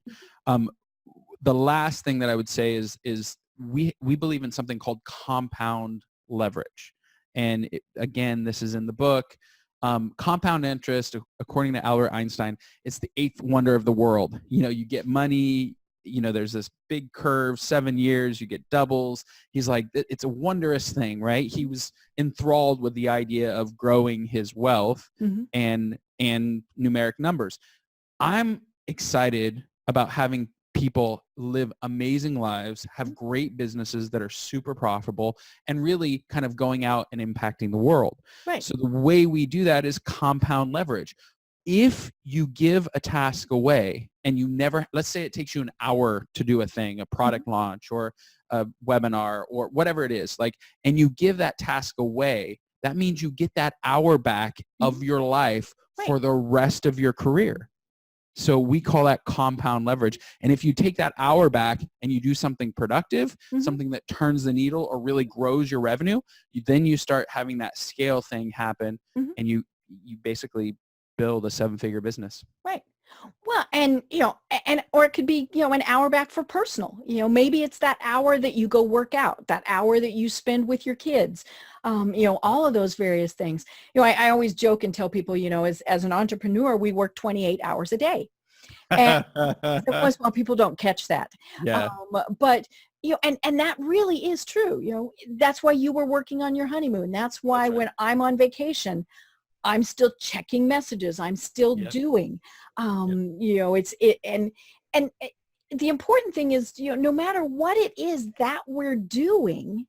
The last thing that I would say is we believe in something called compound leverage. And again, this is in the book. Compound interest, according to Albert Einstein, it's the 8th wonder of the world. You get money, there's this big curve, 7 years, you get doubles. He's like, it's a wondrous thing, right? He was enthralled with the idea of growing his wealth and numeric numbers. I'm excited about having people live amazing lives, have great businesses that are super profitable, and really kind of going out and impacting the world.
Right.
So the way we do that is compound leverage. If you give a task away and let's say it takes you an hour to do a thing, a product launch or a webinar or whatever it is, and you give that task away, that means you get that hour back of your life for the rest of your career. So we call that compound leverage. And if you take that hour back and you do something productive, something that turns the needle or really grows your revenue, then you start having that scale thing happen, and you basically build a 7-figure business.
Right. Well, or it could be, an hour back for personal, maybe it's that hour that you go work out, that hour that you spend with your kids, all of those various things. I always joke and tell people, as an entrepreneur, we work 28 hours a day. And once in a while people don't catch that.
Yeah.
But and that really is true. That's why you were working on your honeymoon. That's why when I'm on vacation, I'm still checking messages. I'm still doing, and the important thing is, no matter what it is that we're doing,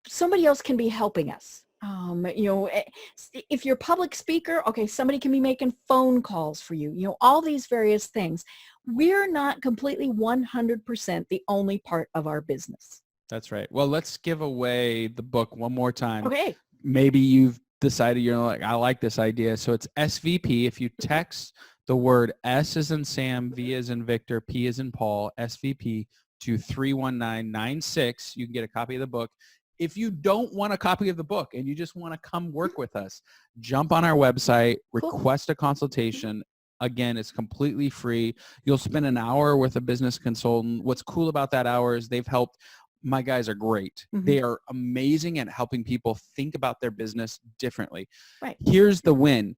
somebody else can be helping us. If you're a public speaker, okay, somebody can be making phone calls for you, all these various things. We're not completely 100% the only part of our business.
That's right. Well, let's give away the book one more time.
Okay.
Maybe you've decided I like this idea. So it's SVP. If you text the word S as in Sam, V as in Victor, P as in Paul, SVP, to 31996. You can get a copy of the book. If you don't want a copy of the book and you just want to come work with us, jump on our website,
Cool.
request a consultation. Again, it's completely free. You'll spend an hour with a business consultant. What's cool about that hour is they've helped. My guys are great.
Mhm.
They are amazing at helping people think about their business differently.
Right.
Here's the win.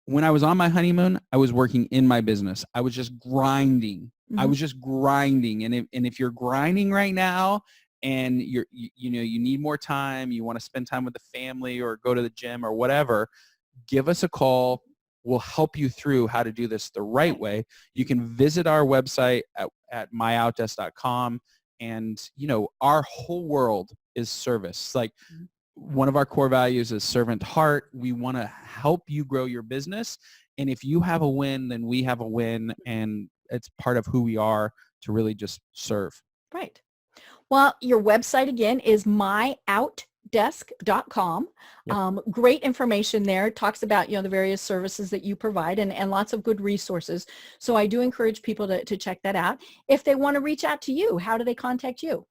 When I was on my honeymoon, I was working in my business. I was just grinding. I was just grinding. And if you're grinding right now and you need more time, you want to spend time with the family or go to the gym or whatever, give us a call. We'll help you through how to do this the right way. You can visit our website at myoutdesk.com. And, our whole world is service. Like, one of our core values is servant heart. We want to help you grow your business. And if you have a win, then we have a win. And it's part of who we are to really just serve.
Right. Well, your website again is myoutdesk.com.
Yep.
Great information there. It talks about, the various services that you provide and lots of good resources. So I do encourage people to check that out. If they want to reach out to you, how do they contact you?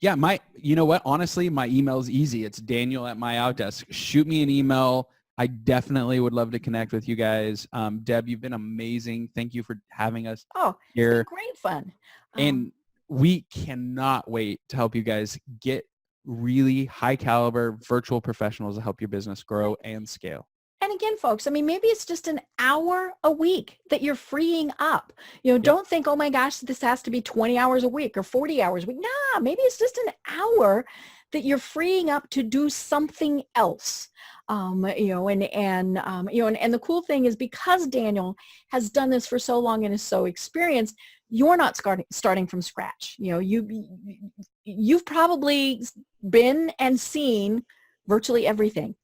Yeah, you know what? Honestly, my email is easy. It's Daniel@MyOutDesk. Shoot me an email. I definitely would love to connect with you guys. Deb, you've been amazing. Thank you for having us here.
It's been great fun.
And we cannot wait to help you guys get really high caliber virtual professionals to help your business grow and scale.
And again, folks, maybe it's just an hour a week that you're freeing up. Don't think, oh my gosh, this has to be 20 hours a week or 40 hours a week. Nah, maybe it's just an hour that you're freeing up to do something else. And the cool thing is, because Daniel has done this for so long and is so experienced, you're not starting from scratch. You've probably been and seen virtually everything.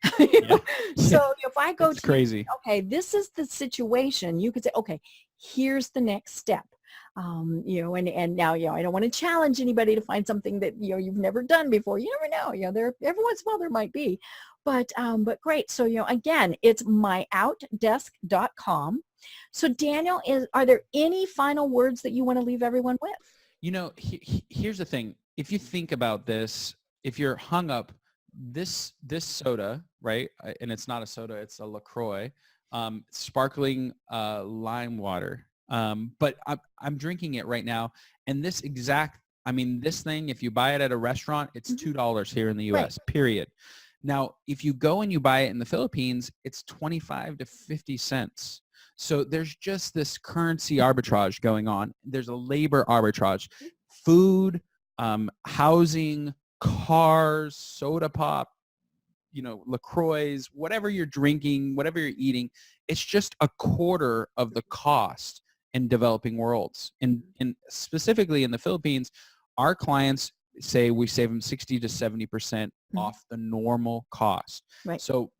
So if I go
crazy.
Okay, this is the situation, you could say, okay, here's the next step. And now, I don't want to challenge anybody to find something that, you've never done before. You never know, there, every once in a while there might be, but great. So, again, it's myoutdesk.com. So Daniel, are there any final words that you want to leave everyone with?
Here's the thing. If you think about this, if you're hung up, this soda, right? And it's not a soda, it's a LaCroix, sparkling lime water. But I'm drinking it right now. And this thing, if you buy it at a restaurant, it's $2 here in the US, right. Period. Now, if you go and you buy it in the Philippines, it's 25 to 50 cents. So there's just this currency arbitrage going on. There's a labor arbitrage, food, housing, cars, soda pop, LaCroix, whatever you're drinking, whatever you're eating, it's just a quarter of the cost in developing worlds. And specifically in the Philippines, our clients say we save them 60 to 70% off the normal cost.
Right.
So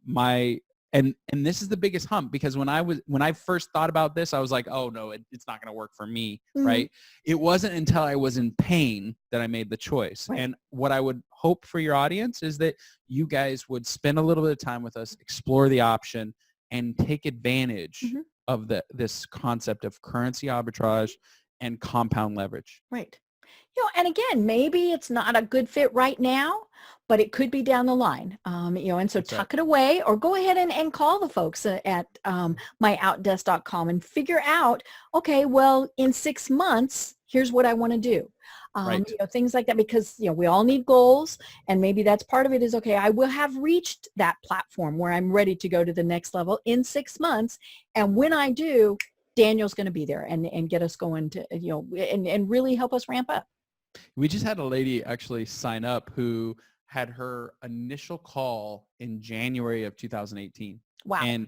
and this is the biggest hump, because when I first thought about this, I was like, oh no, it's not going to work for me, right? It wasn't until I was in pain that I made the choice. Right. And what I would hope for your audience is that you guys would spend a little bit of time with us, explore the option, and take advantage of this concept of currency arbitrage and compound leverage.
Right. And again, maybe it's not a good fit right now, but it could be down the line. And so tuck it away, or go ahead and call the folks at myoutdesk.com and figure out, okay, well, in 6 months, here's what I want to do.
Right.
Things like that, because, we all need goals, and maybe that's part of it is, okay, I will have reached that platform where I'm ready to go to the next level in 6 months. And when I do, Daniel's going to be there and get us going to, and really help us ramp up.
We just had a lady actually sign up who had her initial call in January of 2018.
Wow.
And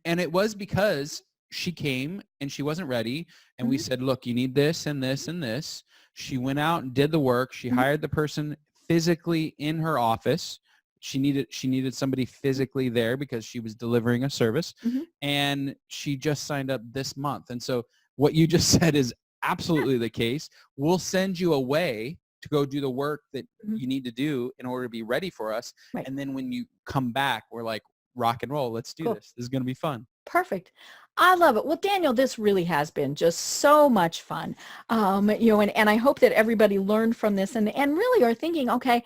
it was because she came and she wasn't ready. And we said, look, you need this and this and this. She went out and did the work. She hired the person physically in her office. She needed somebody physically there because she was delivering a service. And she just signed up this month. And so what you just said is absolutely the case. We'll send you away to go do the work that you need to do in order to be ready for us. Right. And then when you come back, we're like, rock and roll. Let's do this. This is going to be fun.
Perfect. I love it. Well, Daniel, this really has been just so much fun. And I hope that everybody learned from this and really are thinking, okay,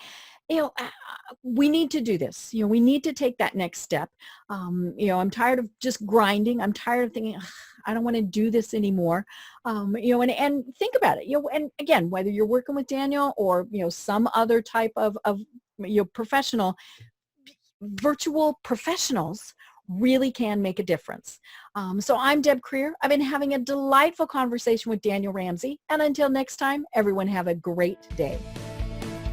we need to do this. We need to take that next step. I'm tired of just grinding. I'm tired of thinking, I don't want to do this anymore. And think about it. And again, whether you're working with Daniel or, some other type of professional, virtual professionals really can make a difference. So I'm Deb Creer. I've been having a delightful conversation with Daniel Ramsey. And until next time, everyone have a great day.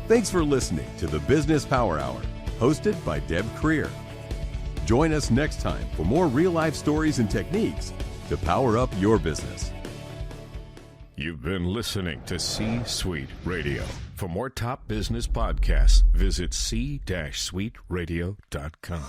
Thanks for listening to the Business Power Hour, hosted by Deb Creer. Join us next time for more real-life stories and techniques to power up your business.
You've been listening to C-Suite Radio. For more top business podcasts, visit c-suiteradio.com.